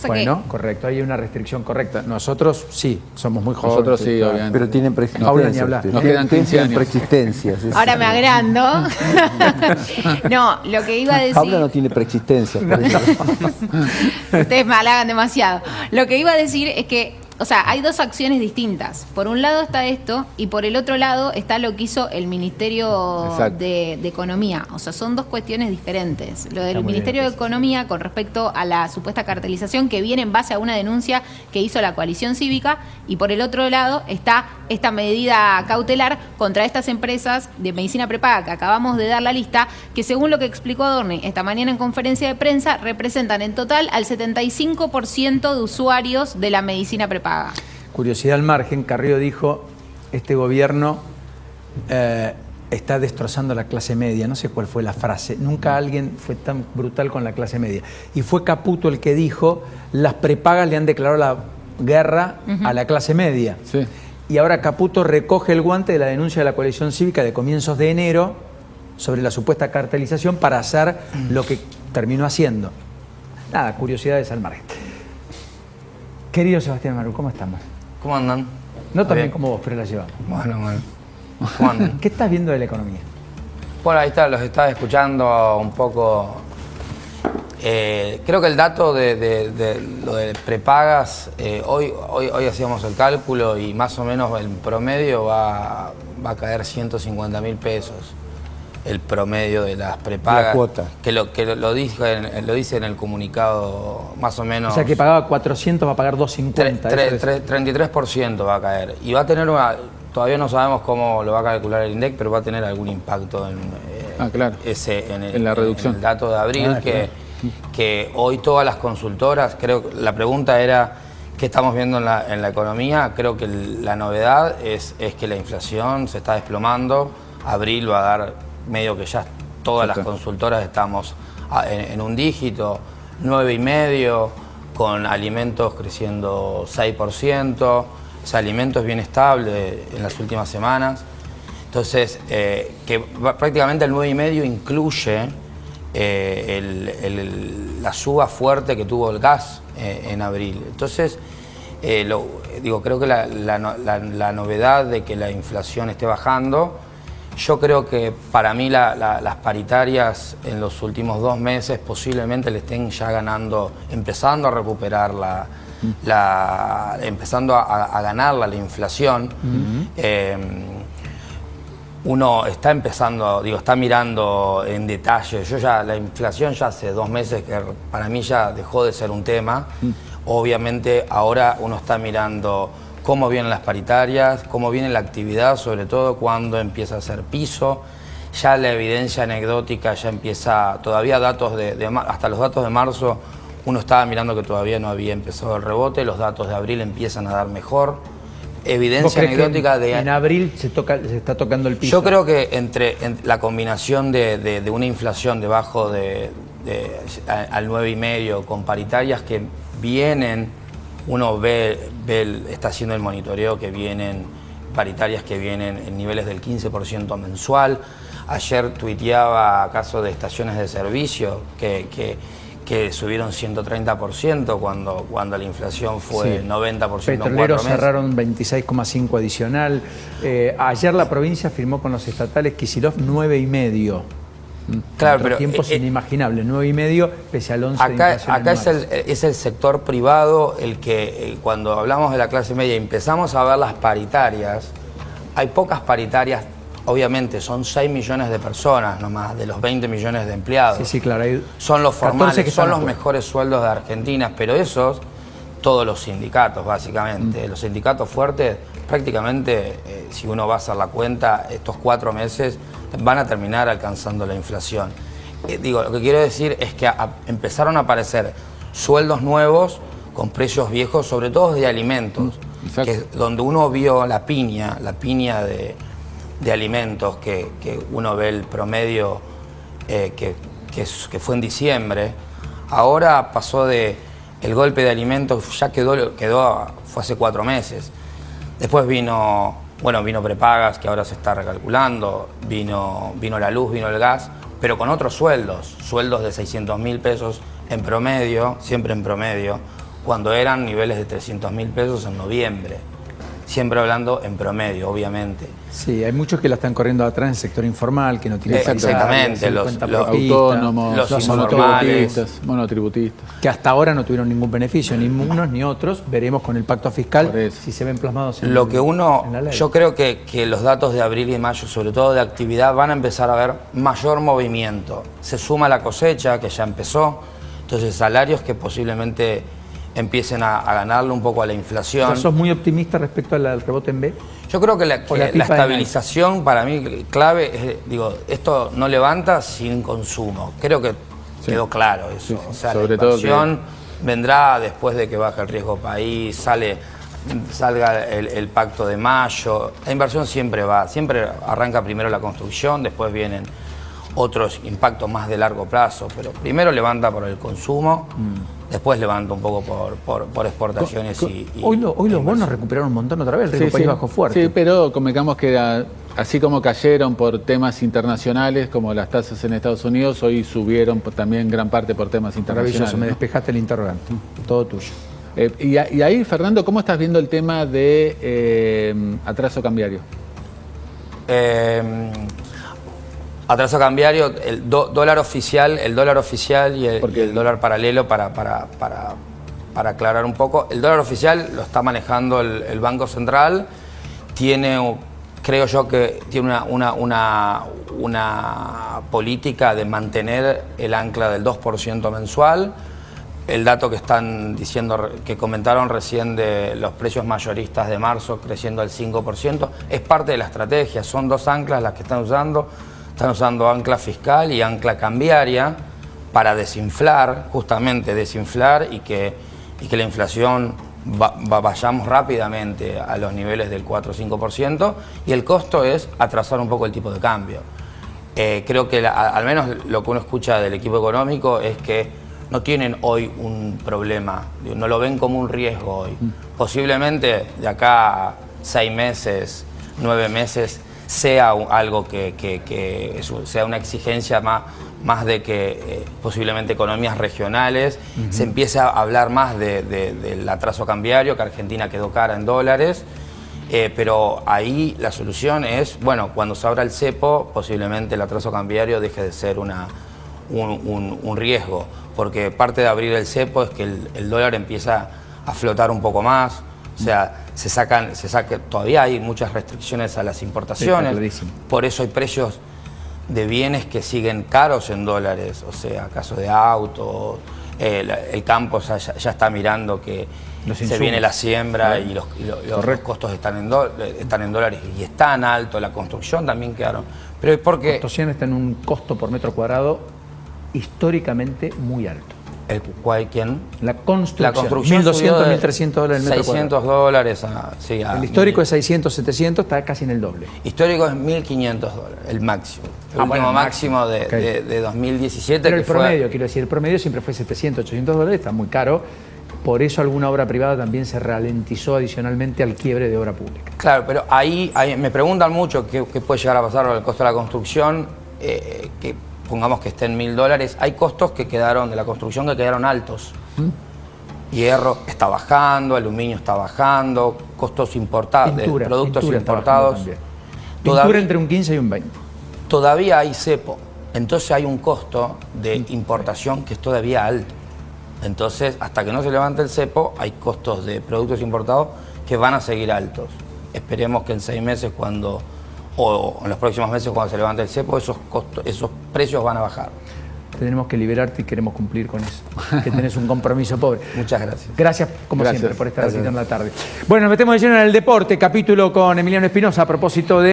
S7: Bueno, correcto, hay una restricción correcta. Nosotros sí, somos muy jóvenes.
S14: Nosotros sí, obviamente.
S6: Pero tienen preexistencias.
S14: Nos quedan 15 años.
S6: Preexistencias.
S12: Ahora me agrando. No, lo que iba a decir...
S6: Paula no tiene preexistencia.
S12: Ustedes me halagan demasiado. Lo que iba a decir es que, o sea, hay dos acciones distintas. Por un lado está esto y por el otro lado está lo que hizo el Ministerio de Economía. O sea, son dos cuestiones diferentes. Lo del Ministerio de Economía con respecto a la supuesta cartelización que viene en base a una denuncia que hizo la coalición cívica, y por el otro lado está esta medida cautelar contra estas empresas de medicina prepaga que acabamos de dar la lista, que según lo que explicó Adorni esta mañana en conferencia de prensa, representan en total al 75% de usuarios de la medicina prepaga.
S7: Curiosidad al margen, Carrió dijo, este gobierno está destrozando la clase media. No sé cuál fue la frase. Nunca alguien fue tan brutal con la clase media. Y fue Caputo el que dijo, las prepagas le han declarado la guerra a la clase media.
S14: Sí.
S7: Y ahora Caputo recoge el guante de la denuncia de la coalición cívica de comienzos de enero sobre la supuesta cartelización para hacer lo que terminó haciendo. Nada, curiosidades al margen. Querido Sebastián Maru, ¿cómo estamos?
S15: ¿Cómo andan?
S7: No tan bien como vos, pero la llevamos.
S15: Bueno. ¿Cómo andan?
S7: ¿Qué estás viendo de la economía?
S15: Bueno, ahí está, los estaba escuchando un poco. Creo que el dato de lo de prepagas, hoy hacíamos el cálculo y más o menos el promedio va a caer 150.000 pesos. El promedio de las prepagas.
S6: La cuota.
S15: Que lo dice en el comunicado, más o menos.
S7: O sea, que pagaba 400, va a pagar 250.
S15: 33% va a caer. Y va a tener todavía no sabemos cómo lo va a calcular el INDEC, pero va a tener algún impacto en
S14: la reducción.
S15: En el dato de abril, que hoy todas las consultoras, creo que la pregunta era, ¿qué estamos viendo en la economía? Creo que la novedad es que la inflación se está desplomando. Abril va a dar medio que ya todas las consultoras estamos en un dígito, 9,5%, con alimentos creciendo 6%, ese alimento es bien estable en las últimas semanas. Entonces, que prácticamente el 9,5% incluye la suba fuerte que tuvo el gas en abril. Entonces, creo que la novedad de que la inflación esté bajando, yo creo que para mí las paritarias en los últimos 2 meses posiblemente le estén ya ganando, empezando a recuperar empezando a ganarla la inflación. Uno está empezando, está mirando en detalle. La inflación ya hace 2 meses que para mí ya dejó de ser un tema. Obviamente ahora uno está mirando cómo vienen las paritarias, cómo viene la actividad, sobre todo cuando empieza a hacer piso. Ya la evidencia anecdótica ya empieza, todavía datos hasta los datos de marzo, uno estaba mirando que todavía no había empezado el rebote, los datos de abril empiezan a dar mejor. Evidencia anecdótica de...
S7: En abril se está tocando el piso.
S15: Yo creo que entre la combinación de una inflación debajo al 9,5 con paritarias que vienen, uno está haciendo el monitoreo que vienen, paritarias que vienen en niveles del 15% mensual. Ayer tuiteaba caso de estaciones de servicio que subieron 130% cuando la inflación fue 90%.
S7: Petroleros cerraron 26,5 adicional. Ayer la provincia firmó con los estatales Kicillof 9,5.
S15: Claro, pero
S7: tiempos inimaginables, 9,5 pese al 11% de inflación.
S15: Acá es el sector privado el que, cuando hablamos de la clase media y empezamos a ver las paritarias, hay pocas paritarias. Obviamente son 6 millones de personas nomás, de los 20 millones de empleados.
S7: Sí, claro.
S15: Son los formales, son los mejores sueldos de Argentina, pero esos, todos los sindicatos básicamente. Los sindicatos fuertes, prácticamente, si uno va a hacer la cuenta, estos 4 meses van a terminar alcanzando la inflación. Lo que quiero decir es que empezaron a aparecer sueldos nuevos con precios viejos, sobre todo de alimentos, que donde uno vio la piña de alimentos que uno ve el promedio que fue en diciembre. Ahora pasó el golpe de alimentos, ya fue hace 4 meses. Después vino prepagas, que ahora se está recalculando, vino la luz, vino el gas, pero con otros sueldos de 600.000 pesos en promedio, siempre en promedio, cuando eran niveles de 300.000 pesos en noviembre. Siempre hablando en promedio, obviamente.
S7: Sí, hay muchos que la están corriendo atrás en el sector informal, que no tienen
S15: exactamente, los
S14: autónomos,
S15: los informales,
S14: monotributistas.
S7: Que hasta ahora no tuvieron ningún beneficio, ni unos ni otros. Veremos con el pacto fiscal si se ven plasmados en la ley.
S15: Yo creo que los datos de abril y mayo, sobre todo de actividad, van a empezar a ver mayor movimiento. Se suma la cosecha, que ya empezó, entonces salarios que posiblemente empiecen a ganarle un poco a la inflación.
S7: ¿Sos muy optimista respecto al rebote en B?
S15: Yo creo que la estabilización para mí clave es, esto no levanta sin consumo. Creo que quedó claro eso. O sea, la inversión vendrá después de que baje el riesgo país, salga el pacto de mayo. La inversión siempre arranca primero la construcción, después vienen otros impactos más de largo plazo, pero primero levanta por el consumo, después levanta un poco por exportaciones
S7: Hoy los bonos recuperaron un montón otra vez, el riesgo país bajó fuerte.
S14: Sí, pero convengamos que así como cayeron por temas internacionales, como las tasas en Estados Unidos, hoy subieron también gran parte por temas internacionales.
S7: Maravilloso, me despejaste el interrogante, todo tuyo.
S14: Y ahí, Fernando, ¿cómo estás viendo el tema de atraso cambiario?
S15: Atraso cambiario, el dólar oficial y el dólar paralelo, para aclarar un poco. El dólar oficial lo está manejando el Banco Central. Creo yo que tiene una política de mantener el ancla del 2% mensual. El dato que están diciendo, que comentaron recién de los precios mayoristas de marzo creciendo al 5%, es parte de la estrategia. Son 2 anclas las que están usando. Están usando ancla fiscal y ancla cambiaria para desinflar, justamente desinflar y que la inflación vayamos rápidamente a los niveles del 4 o 5%, y el costo es atrasar un poco el tipo de cambio. Creo que al menos lo que uno escucha del equipo económico es que no tienen hoy un problema, no lo ven como un riesgo hoy. Posiblemente de acá a 6 meses, 9 meses, sea algo que sea una exigencia más de que posiblemente economías regionales se empiece a hablar más del atraso cambiario, que Argentina quedó cara en dólares, pero ahí la solución es, cuando se abra el cepo, posiblemente el atraso cambiario deje de ser un riesgo, porque parte de abrir el cepo es que el dólar empieza a flotar un poco más. O sea, todavía hay muchas restricciones a las importaciones, por eso hay precios de bienes que siguen caros en dólares, o sea, caso de autos, el campo ya está mirando que se viene la siembra y los costos están en dólares y están altos, la construcción también quedaron. Pero es porque...
S7: La construcción está en un costo por metro cuadrado históricamente muy alto.
S15: ¿Quién?
S7: La construcción. $1.200, $1.300 el metro cuadrado.
S15: $600. Sí,
S7: el histórico es 600, 700, está casi en el doble.
S15: Histórico es $1.500, el máximo. El último máximo de 2017.
S7: Pero el promedio, quiero decir, el promedio siempre fue $700, $800, está muy caro. Por eso alguna obra privada también se ralentizó adicionalmente al quiebre de obra pública.
S15: Claro, pero ahí me preguntan mucho qué puede llegar a pasar con el costo de la construcción, que pongamos que esté en $1.000. Hay costos que quedaron de la construcción que quedaron altos. Hierro está bajando, aluminio está bajando, costos importados, de productos importados.
S7: Pintura entre un 15 y un 20.
S15: Todavía hay cepo, entonces hay un costo de importación que es todavía alto. Entonces, hasta que no se levante el cepo, hay costos de productos importados que van a seguir altos. Esperemos que en 6 meses, o en los próximos meses, cuando se levante el cepo, esos precios van a bajar.
S7: Tenemos que liberarte y queremos cumplir con eso. Que tenés un compromiso, pobre.
S15: Muchas gracias.
S7: Gracias, como siempre, por estar aquí en la tarde. Bueno, nos metemos de lleno en el deporte. Capítulo con Emiliano Espinosa a propósito de...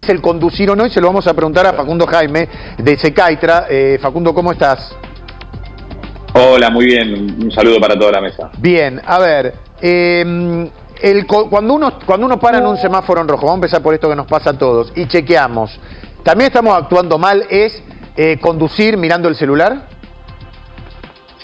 S16: el conducir o no, y se lo vamos a preguntar a Facundo Jaime de Secaitra. Facundo, ¿cómo estás?
S19: Hola, muy bien. Un saludo para toda la mesa.
S16: Bien, a ver, cuando uno para en un semáforo en rojo, vamos a empezar por esto que nos pasa a todos, y chequeamos, ¿también estamos actuando mal? ¿Es conducir mirando el celular?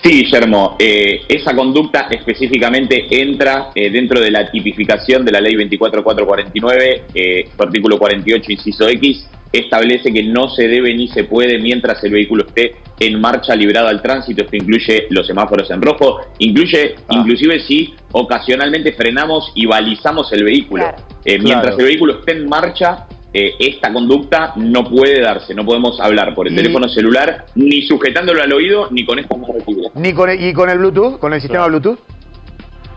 S19: Sí, Guillermo, esa conducta específicamente entra dentro de la tipificación de la ley 24449, su artículo 48, inciso X, establece que no se debe ni se puede mientras el vehículo esté en marcha librado al tránsito. Esto incluye los semáforos en rojo, inclusive si ocasionalmente frenamos y balizamos el vehículo. Mientras el vehículo esté en marcha, esta conducta no puede darse, no podemos hablar por el teléfono celular, ni sujetándolo al oído, ni con estas recibidas.
S16: ¿Y con el Bluetooth? ¿Con el sistema Bluetooth?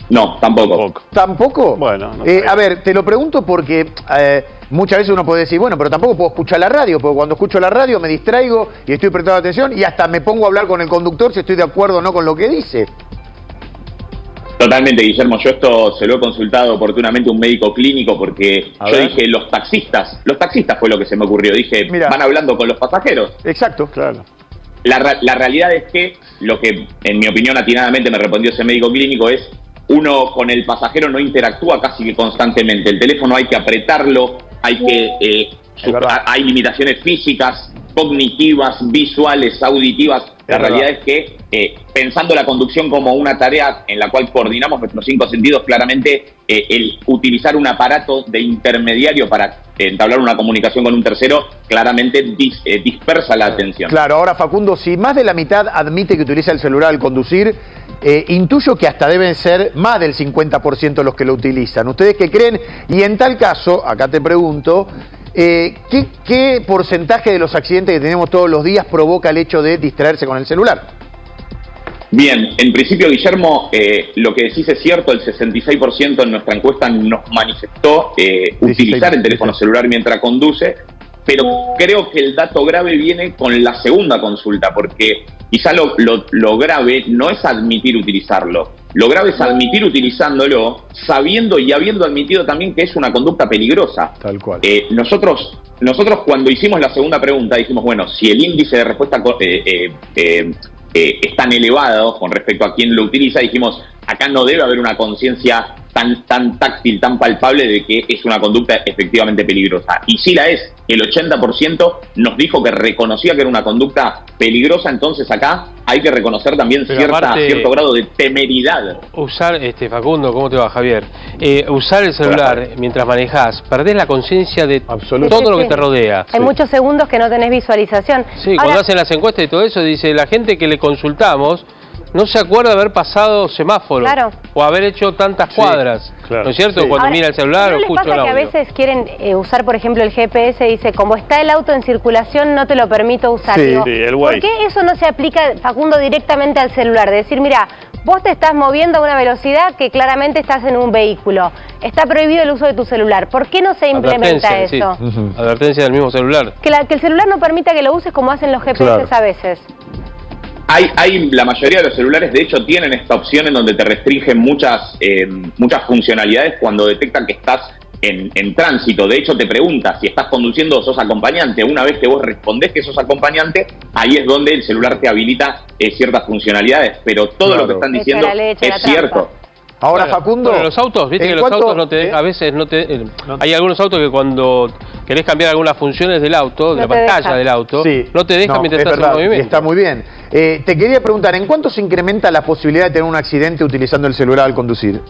S19: No, tampoco.
S16: ¿Tampoco?
S19: Bueno, no
S16: a ver, te lo pregunto porque muchas veces uno puede decir, bueno, pero tampoco puedo escuchar la radio, porque cuando escucho la radio me distraigo y estoy prestando atención y hasta me pongo a hablar con el conductor si estoy de acuerdo o no con lo que dice.
S19: Totalmente, Guillermo. Yo esto se lo he consultado oportunamente a un médico clínico porque dije, los taxistas fue lo que se me ocurrió. Dije, van hablando con los pasajeros.
S16: Exacto, claro.
S19: La realidad es que lo que, en mi opinión, atinadamente me respondió ese médico clínico es, uno con el pasajero no interactúa casi que constantemente. El teléfono hay que apretarlo, hay limitaciones físicas, cognitivas, visuales, auditivas. La realidad es que pensando la conducción como una tarea en la cual coordinamos nuestros 5 sentidos, claramente el utilizar un aparato de intermediario para entablar una comunicación con un tercero, claramente dispersa la atención.
S16: Claro, ahora Facundo, si más de la mitad admite que utiliza el celular al conducir, intuyo que hasta deben ser más del 50% los que lo utilizan. ¿Ustedes qué creen? Y en tal caso, acá te pregunto, ¿qué porcentaje de los accidentes que tenemos todos los días provoca el hecho de distraerse con el celular?
S19: Bien, en principio, Guillermo, lo que decís es cierto, el 66% en nuestra encuesta nos manifestó utilizar el teléfono celular mientras conduce, pero creo que el dato grave viene con la segunda consulta, porque quizá lo grave no es admitir utilizarlo, lo grave es admitir utilizándolo, sabiendo y habiendo admitido también que es una conducta peligrosa.
S16: Tal cual.
S19: Nosotros cuando hicimos la segunda pregunta dijimos, bueno, si el índice de respuesta es tan elevado con respecto a quién lo utiliza, dijimos, acá no debe haber una conciencia tan táctil, tan palpable de que es una conducta efectivamente peligrosa. Y sí la es. El 80% nos dijo que reconocía que era una conducta peligrosa, entonces acá hay que reconocer también cierto grado de temeridad.
S20: Usar, Facundo, ¿cómo te va, Javier? Usar el celular mientras manejás, perdés la conciencia de todo lo que te rodea.
S24: Hay muchos segundos que no tenés visualización.
S20: Sí, cuando hacen las encuestas y todo eso, dice la gente que le consultamos, no se acuerda de haber pasado semáforo.
S18: Claro.
S20: O haber hecho tantas cuadras.
S21: claro.
S20: ¿No es cierto?
S21: Sí.
S20: Cuando
S18: Ahora,
S20: mira el celular
S18: ¿no
S20: o
S18: les
S20: escucha
S18: pasa
S20: el
S18: que a
S20: audio.
S18: veces quieren usar, por ejemplo, el GPS, dice, como está el auto en circulación, no te lo permito usar?
S21: Sí,
S18: Digo,
S21: sí, el
S18: ¿por
S21: Waze.
S18: qué eso no se aplica, Facundo, directamente al celular? De decir, mira, vos te estás moviendo a una velocidad que claramente estás en un vehículo. Está prohibido el uso de tu celular. ¿Por qué no se implementa
S20: Advertencia,
S18: eso?
S20: sí. Advertencia del mismo celular.
S18: Que el celular no permita que lo uses como hacen los GPS
S20: Claro.
S18: a veces.
S19: La mayoría de los celulares, de hecho, tienen esta opción en donde te restringen muchas funcionalidades cuando detectan que estás en tránsito. De hecho, te pregunta si estás conduciendo o sos acompañante. Una vez que vos respondés que sos acompañante, ahí es donde el celular te habilita ciertas funcionalidades. Pero todo lo que están diciendo es cierto.
S16: Ahora,
S20: Bueno,
S16: Facundo,
S20: bueno, los autos, viste que los autos no te dejan, a veces no te... hay algunos autos que cuando querés cambiar algunas funciones del auto, de la pantalla del auto, no te dejan mientras estás en
S16: verdad,
S20: movimiento.
S16: y está muy bien. Te quería preguntar, ¿en cuánto se incrementa la posibilidad de tener un accidente utilizando el celular al conducir?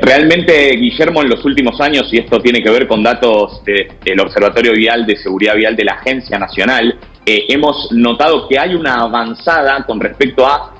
S19: Realmente, Guillermo, en los últimos años, y esto tiene que ver con datos del Observatorio Vial de Seguridad Vial de la Agencia Nacional, hemos notado que hay una avanzada con respecto a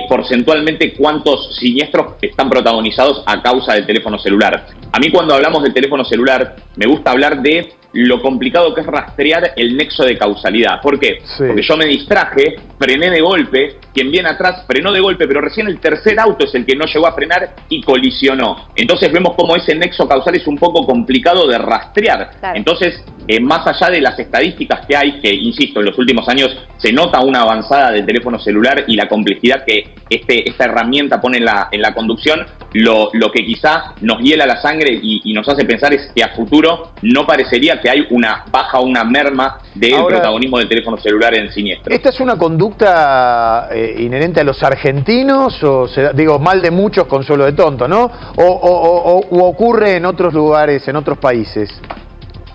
S19: porcentualmente cuántos siniestros están protagonizados a causa del teléfono celular. A mí, cuando hablamos del teléfono celular, me gusta hablar de lo complicado que es rastrear el nexo de causalidad. ¿Por qué? Porque yo me distraje, frené de golpe, quien viene atrás frenó de golpe, pero recién el tercer auto es el que no llegó a frenar y colisionó. Entonces vemos cómo ese nexo causal es un poco complicado de rastrear.
S18: Claro.
S19: Entonces, más allá de las estadísticas que hay, que insisto, en los últimos años se nota una avanzada del teléfono celular y la complejidad que esta herramienta pone en la conducción, lo que quizá nos hiela la sangre y nos hace pensar es que a futuro no parecería que hay una baja o una merma del protagonismo del teléfono celular en siniestros.
S16: ¿Esta es una conducta inherente a los argentinos o digo, mal de muchos, consuelo de tonto, ¿no? O ocurre en otros lugares, en otros países?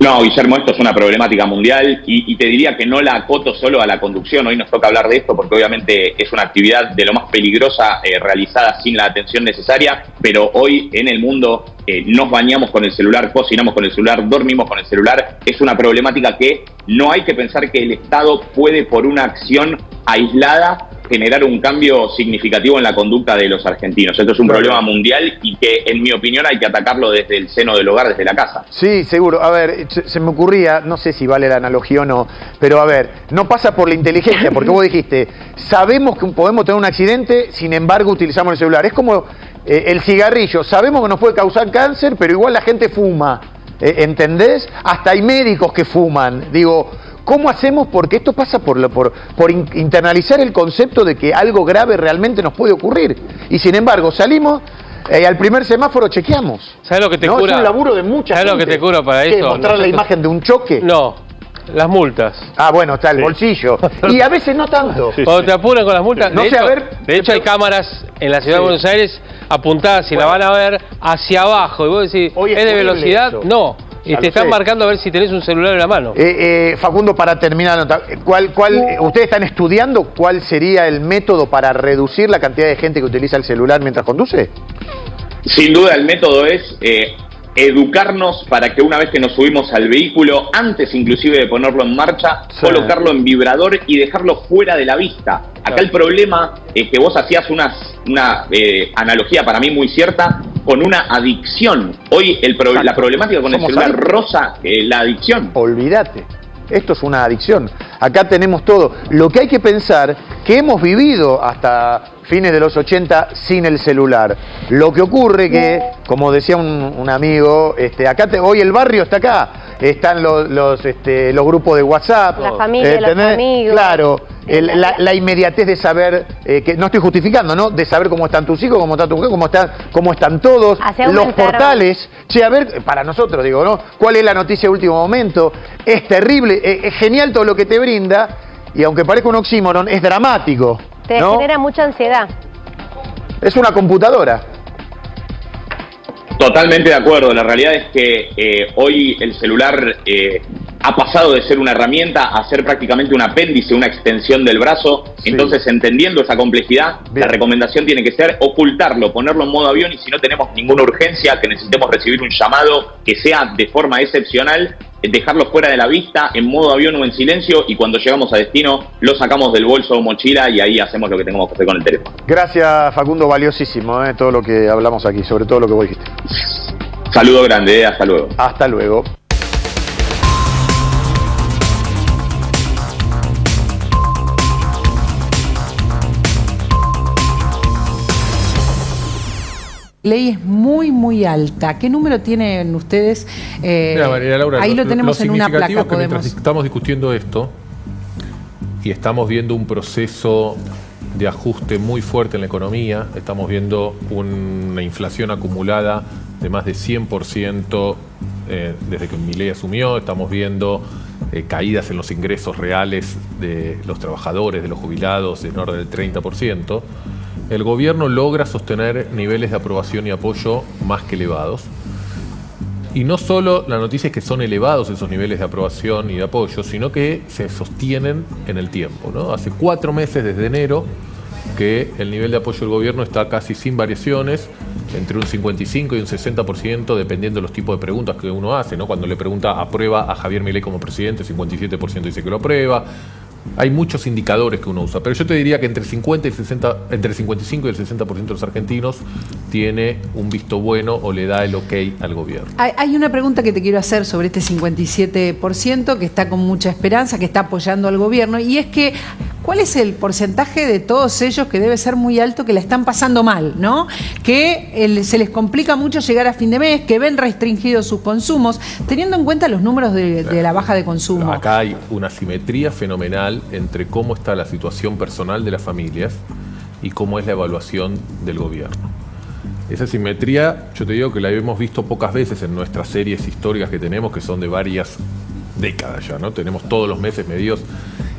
S19: No, Guillermo, esto es una problemática mundial y te diría que no la acoto solo a la conducción. Hoy nos toca hablar de esto porque obviamente es una actividad de lo más peligrosa realizada sin la atención necesaria, pero hoy en el mundo nos bañamos con el celular, cocinamos con el celular, dormimos con el celular. Es una problemática que no hay que pensar que el Estado puede, por una acción aislada, generar un cambio significativo en la conducta de los argentinos. Esto es un problema mundial y que, en mi opinión, hay que atacarlo desde el seno del hogar, desde la casa.
S16: Sí, seguro. A ver, se me ocurría, no sé si vale la analogía o no, pero a ver, no pasa por la inteligencia, porque vos dijiste, sabemos que podemos tener un accidente, sin embargo utilizamos el celular. Es como el cigarrillo, sabemos que nos puede causar cáncer, pero igual la gente fuma. ¿Entendés? Hasta hay médicos que fuman. Digo, ¿cómo hacemos? Porque esto pasa por internalizar el concepto de que algo grave realmente nos puede ocurrir. Y sin embargo, salimos, al primer semáforo chequeamos.
S20: ¿Sabes lo que te
S16: ¿no?
S20: cura?
S16: Es un laburo de mucha gente.
S20: ¿Sabes lo que te cura para
S16: ¿Qué,
S20: eso?
S16: ¿Mostrar la imagen de un choque?
S20: No, las multas.
S16: Ah, bueno, está el bolsillo. Y a veces no tanto.
S20: Cuando te apuran con las multas,
S16: No
S20: de
S16: sé,
S20: hecho,
S16: a ver,
S20: de hecho hay cámaras en la ciudad de Buenos Aires apuntadas, si la van a ver, hacia abajo. Y vos decís, ¿es de velocidad?
S16: eso.
S20: No. Y
S16: Ya
S20: te
S16: lo
S20: están
S16: sé.
S20: marcando a ver si tenés un celular en la mano.
S16: Facundo, para terminar la nota, ¿ustedes están estudiando cuál sería el método para reducir la cantidad de gente que utiliza el celular mientras conduce?
S19: Sin duda el método es educarnos para que una vez que nos subimos al vehículo, antes inclusive de ponerlo en marcha, colocarlo en vibrador y dejarlo fuera de la vista. Acá el problema es que vos hacías una analogía para mí muy cierta con una adicción. Hoy la problemática con el celular roza la adicción.
S16: Olvídate. Esto es una adicción. Acá tenemos todo. Lo que hay que pensar, que hemos vivido hasta fines de los 80 sin el celular. Lo que ocurre que, como decía un amigo, acá hoy el barrio está acá. Están los grupos de WhatsApp.
S18: La familia, los amigos.
S16: Claro, la inmediatez de saber, que no estoy justificando, ¿no? De saber cómo están tus hijos, cómo está tu mujer, cómo están todos. Los portales. Che, a ver, para nosotros, digo, ¿no? ¿Cuál es la noticia de último momento? Es terrible, es genial todo lo que te brinda, y aunque parezca un oxímoron, es dramático.
S18: Te
S16: ¿no?
S18: genera mucha ansiedad.
S16: Es una computadora.
S19: Totalmente de acuerdo. La realidad es que hoy el celular ha pasado de ser una herramienta a ser prácticamente un apéndice, una extensión del brazo. Sí. Entonces, entendiendo esa complejidad, la recomendación tiene que ser ocultarlo, ponerlo en modo avión, y si no tenemos ninguna urgencia, que necesitemos recibir un llamado que sea de forma excepcional, dejarlo fuera de la vista, en modo avión o en silencio, y cuando llegamos a destino lo sacamos del bolso o mochila y ahí hacemos lo que tengamos que hacer con el teléfono.
S16: Gracias, Facundo, valiosísimo todo lo que hablamos aquí, sobre todo lo que vos dijiste.
S19: Saludo grande, hasta luego.
S16: Hasta luego.
S3: Ley es muy alta. ¿Qué número tienen ustedes?
S21: Mira, María Laura,
S3: ahí lo tenemos en una placa.
S21: Que mientras estamos discutiendo esto y estamos viendo un proceso de ajuste muy fuerte en la economía, estamos viendo una inflación acumulada de más de 100% desde que Milei asumió, estamos viendo caídas en los ingresos reales de los trabajadores, de los jubilados, en orden del 30%. El gobierno logra sostener niveles de aprobación y apoyo más que elevados. Y no solo la noticia es que son elevados esos niveles de aprobación y de apoyo, sino que se sostienen en el tiempo, ¿no? Hace 4 meses, desde enero, que el nivel de apoyo del gobierno está casi sin variaciones, entre un 55 y un 60%, dependiendo de los tipos de preguntas que uno hace, ¿no? Cuando le pregunta ¿aprueba a Javier Milei como presidente? 57% dice que lo aprueba. Hay muchos indicadores que uno usa, pero yo te diría que entre 55 y el 60% de los argentinos tiene un visto bueno o le da el ok al gobierno.
S3: Hay una pregunta que te quiero hacer sobre este 57% que está con mucha esperanza, que está apoyando al gobierno, y es que ¿cuál es el porcentaje de todos ellos, que debe ser muy alto, que la están pasando mal, ¿no? Que se les complica mucho llegar a fin de mes, que ven restringidos sus consumos, teniendo en cuenta los números de la baja de consumo?
S21: Acá hay una simetría fenomenal entre cómo está la situación personal de las familias y cómo es la evaluación del gobierno. Esa simetría, yo te digo que la hemos visto pocas veces en nuestras series históricas que tenemos, que son de varias décadas ya, ¿no? Tenemos todos los meses medidos.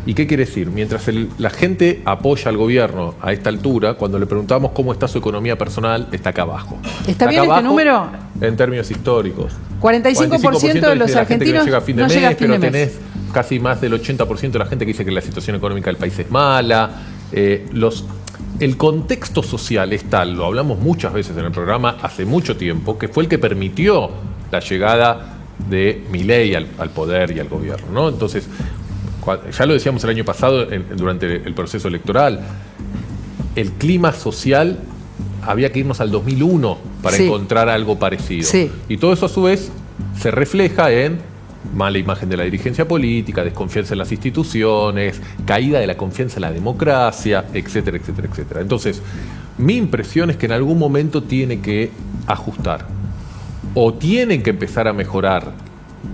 S21: ¿Y qué quiere decir? Mientras la gente apoya al gobierno a esta altura, cuando le preguntamos cómo está su economía personal, está acá abajo.
S3: ¿Está bien este número?
S21: En términos históricos.
S3: 45% de los argentinos
S21: no llega a fin de mes, pero tenés casi más del 80% de la gente que dice que la situación económica del país es mala. El contexto social es tal, lo hablamos muchas veces en el programa hace mucho tiempo, que fue el que permitió la llegada de Milei al poder y al gobierno, ¿no? Entonces, ya lo decíamos el año pasado durante el proceso electoral, el clima social había que irnos al 2001 para encontrar algo parecido. Y todo eso a su vez se refleja en mala imagen de la dirigencia política, desconfianza en las instituciones, caída de la confianza en la democracia, etcétera, etcétera, etcétera. Entonces, mi impresión es que en algún momento tiene que ajustar o tienen que empezar a mejorar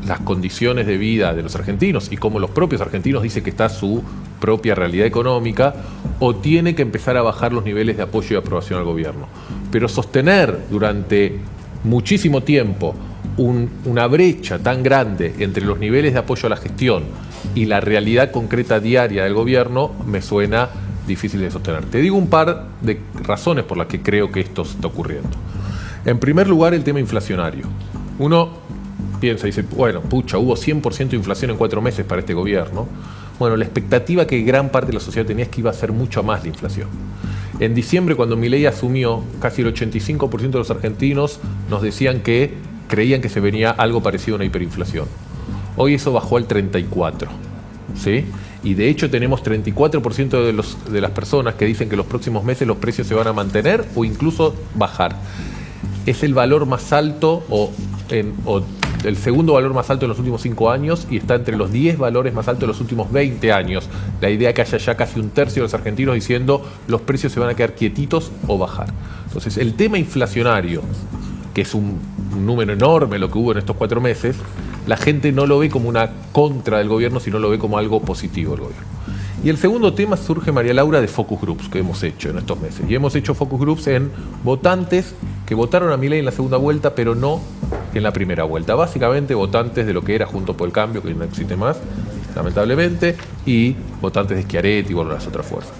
S21: las condiciones de vida de los argentinos y como los propios argentinos dicen que está su propia realidad económica, o tiene que empezar a bajar los niveles de apoyo y aprobación al gobierno. Pero sostener durante muchísimo tiempo una brecha tan grande entre los niveles de apoyo a la gestión y la realidad concreta diaria del gobierno me suena difícil de sostener. Te digo un par de razones por las que creo que esto está ocurriendo. En primer lugar, el tema inflacionario. Uno piensa y dice, bueno, pucha, hubo 100% de inflación en 4 meses para este gobierno. Bueno, la expectativa que gran parte de la sociedad tenía es que iba a ser mucho más la inflación. En diciembre, cuando Milei asumió, casi el 85% de los argentinos nos decían que creían que se venía algo parecido a una hiperinflación. Hoy eso bajó al 34%, ¿sí? Y de hecho tenemos 34% de las personas que dicen que los próximos meses los precios se van a mantener o incluso bajar. Es el valor más alto o el segundo valor más alto en los últimos 5 años y está entre los 10 valores más altos de los últimos 20 años. La idea es que haya ya casi un tercio de los argentinos diciendo los precios se van a quedar quietitos o bajar. Entonces el tema inflacionario, que es un número enorme lo que hubo en estos 4 meses, la gente no lo ve como una contra del gobierno, sino lo ve como algo positivo del gobierno. Y el segundo tema surge, María Laura, de focus groups que hemos hecho en estos meses. Y hemos hecho focus groups en votantes que votaron a Milei en la segunda vuelta, pero no en la primera vuelta. Básicamente votantes de lo que era Juntos por el Cambio, que no existe más, lamentablemente, y votantes de Schiaretti y bueno, las otras fuerzas.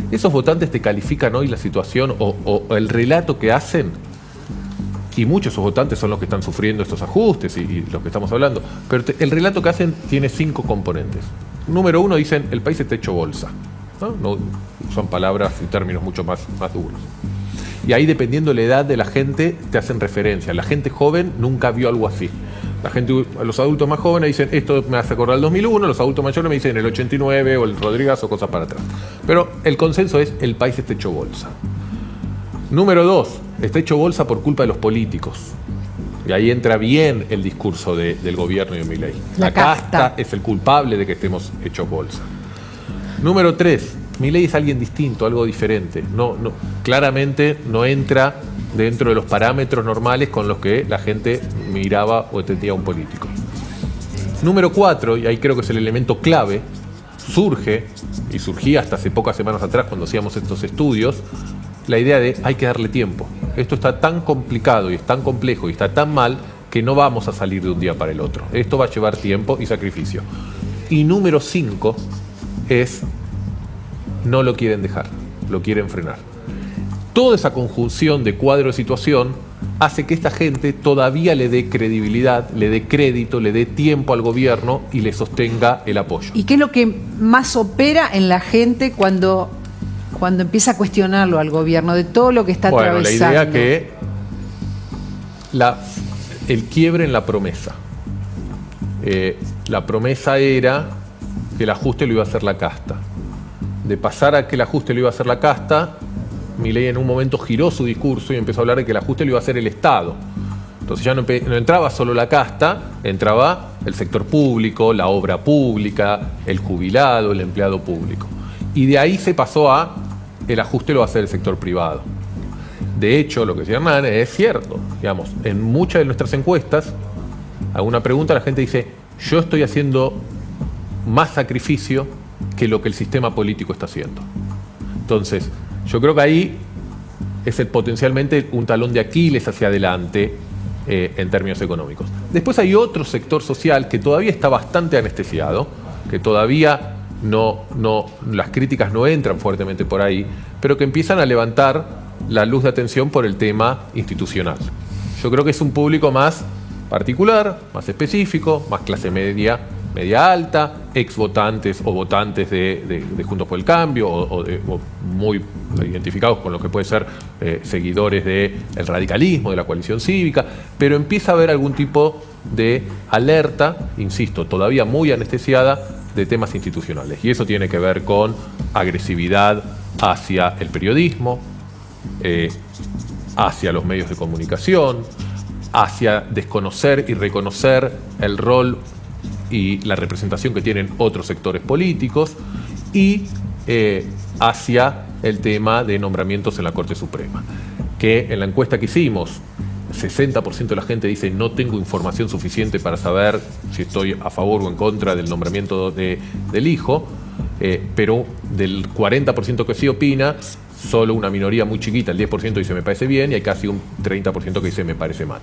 S21: Esos votantes te califican hoy la situación o el relato que hacen, y muchos de esos votantes son los que están sufriendo estos ajustes y los que estamos hablando, pero el relato que hacen tiene 5 componentes. Número 1, dicen, el país está hecho bolsa. No son palabras y términos mucho más duros. Y ahí, dependiendo de la edad de la gente, te hacen referencia. La gente joven nunca vio algo así. Los adultos más jóvenes dicen, esto me hace acordar el 2001, los adultos mayores me dicen el 89 o el Rodríguez o cosas para atrás. Pero el consenso es, el país está hecho bolsa. Número 2, está hecho bolsa por culpa de los políticos. Y ahí entra bien el discurso del gobierno y de Milei. La casta es el culpable de que estemos hechos bolsa. Número 3, Milei es alguien distinto, algo diferente. Claramente no entra dentro de los parámetros normales con los que la gente miraba o entendía a un político. Número 4, y ahí creo que es el elemento clave, surgía hasta hace pocas semanas atrás cuando hacíamos estos estudios, la idea de hay que darle tiempo. Esto está tan complicado y es tan complejo y está tan mal que no vamos a salir de un día para el otro. Esto va a llevar tiempo y sacrificio. Y número 5 es, no lo quieren dejar, lo quieren frenar. Toda esa conjunción de cuadro de situación hace que esta gente todavía le dé credibilidad, le dé crédito, le dé tiempo al gobierno y le sostenga el apoyo.
S3: ¿Y qué es lo que más opera en la gente cuando empieza a cuestionarlo al gobierno de todo lo que está atravesando?
S21: La idea que el quiebre en la promesa. La promesa era que el ajuste lo iba a hacer la casta. De pasar a que el ajuste lo iba a hacer la casta, Milei en un momento giró su discurso y empezó a hablar de que el ajuste lo iba a hacer el Estado. Entonces ya no entraba solo la casta, entraba el sector público, la obra pública, el jubilado, el empleado público. Y de ahí se pasó a el ajuste lo va a hacer el sector privado. De hecho, lo que decía Hernán es cierto. Digamos, en muchas de nuestras encuestas, a una pregunta la gente dice, yo estoy haciendo más sacrificio que lo que el sistema político está haciendo. Entonces, yo creo que ahí es potencialmente un talón de Aquiles hacia adelante en términos económicos. Después hay otro sector social que todavía está bastante anestesiado, que todavía las críticas no entran fuertemente por ahí, pero que empiezan a levantar la luz de atención por el tema institucional. Yo creo que es un público más particular, más específico, más clase media alta, ex votantes o votantes de Juntos por el Cambio o muy identificados con lo que puede ser seguidores del radicalismo, de la coalición cívica, pero empieza a haber algún tipo de alerta, insisto, todavía muy anestesiada, de temas institucionales. Y eso tiene que ver con agresividad hacia el periodismo, hacia los medios de comunicación, hacia desconocer y reconocer el rol y la representación que tienen otros sectores políticos y hacia el tema de nombramientos en la Corte Suprema, que en la encuesta que hicimos, 60% de la gente dice no tengo información suficiente para saber si estoy a favor o en contra del nombramiento del hijo, pero del 40% que sí opina, solo una minoría muy chiquita, el 10% dice me parece bien y hay casi un 30% que dice me parece mal.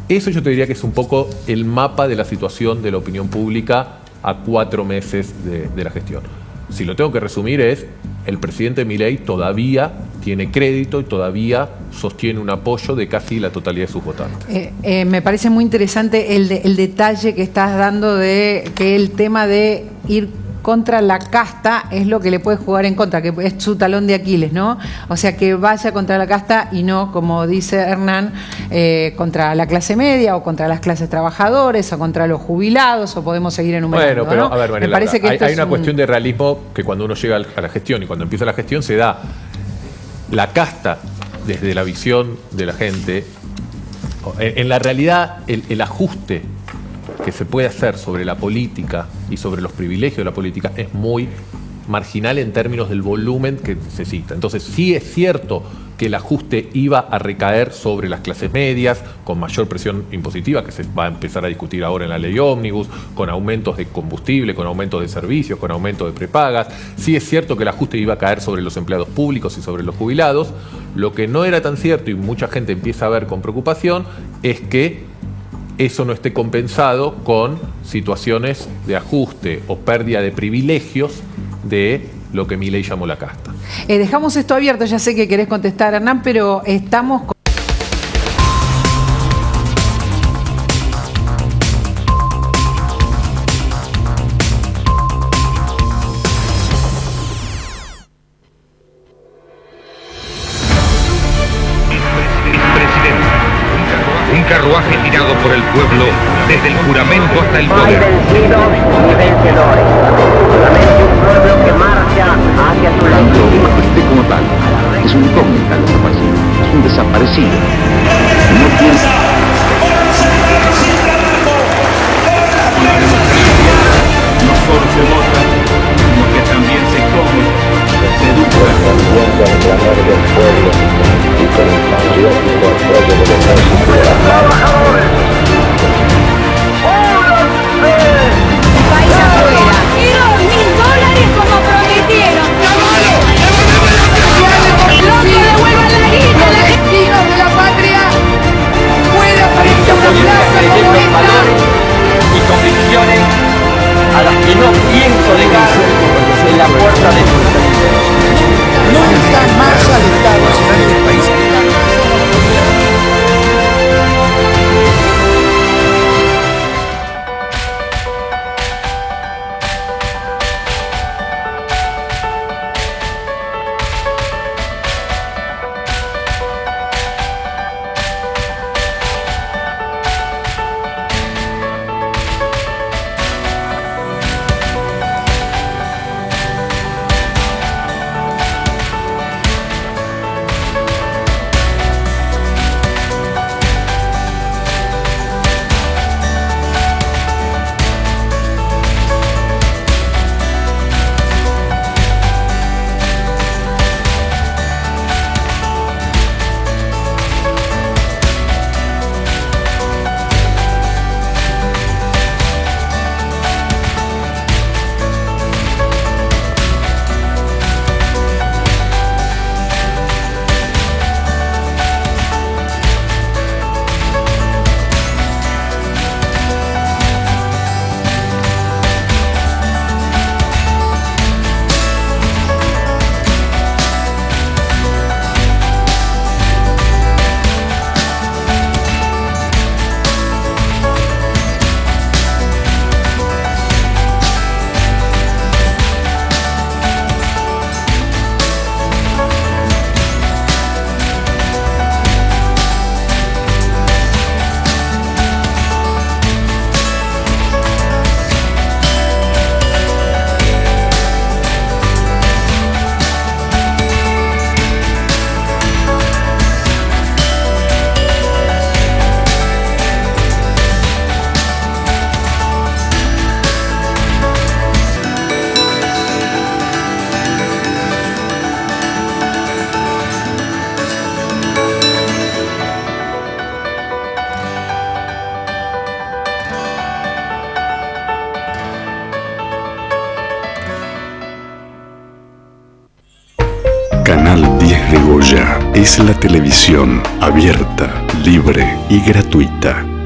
S21: Eso yo te diría que es un poco el mapa de la situación de la opinión pública a 4 meses de la gestión. Si lo tengo que resumir es, el presidente Milei todavía tiene crédito y todavía sostiene un apoyo de casi la totalidad de sus votantes.
S3: Me parece muy interesante el detalle que estás dando de que el tema de ir contra la casta es lo que le puede jugar en contra, que es su talón de Aquiles, ¿no? O sea, que vaya contra la casta y no, como dice Hernán, contra la clase media o contra las clases trabajadoras o contra los jubilados, o podemos seguir enumerando.
S21: Bueno, pero
S3: ¿no?
S21: a ver, Mariela,
S3: me parece que
S21: hay una cuestión de realismo que cuando uno llega a la gestión y cuando empieza la gestión se da la casta desde la visión de la gente. En la realidad, el ajuste que se puede hacer sobre la política y sobre los privilegios de la política es muy marginal en términos del volumen que se cita. Entonces sí es cierto que el ajuste iba a recaer sobre las clases medias, con mayor presión impositiva, que se va a empezar a discutir ahora en la ley ómnibus, con aumentos de combustible, con aumentos de servicios, con aumentos de prepagas. Sí es cierto que el ajuste iba a caer sobre los empleados públicos y sobre los jubilados. Lo que no era tan cierto y mucha gente empieza a ver con preocupación es que eso no esté compensado con situaciones de ajuste o pérdida de privilegios de lo que Milei llamó la casta.
S3: Dejamos esto abierto, ya sé que querés contestar, Hernán, pero estamos con...
S8: carruaje tirado por el pueblo, desde el juramento hasta el poder.
S22: Hay vencidos y vencedores. Solamente un pueblo que marcha hacia su lado.
S23: Usted como tal es un incógnita desaparecido, es un desaparecido. No piensa.
S8: No solo se vota, sino que también se come, se educa.
S22: del pueblo y con el patriótico apoyo del ejército de las trabajadores.
S24: País afuera. ¡Quiero $1.000 como prometieron! ¡Loco, devuelvan la guita!
S3: Los destinos de la patria puede aparecer una plaza como esta.
S8: Y convicciones a las que no pienso dejar en la puerta de sus países.
S25: Nunca más alentados en el país.
S26: Canal 10 de Goya es la televisión abierta, libre y gratuita.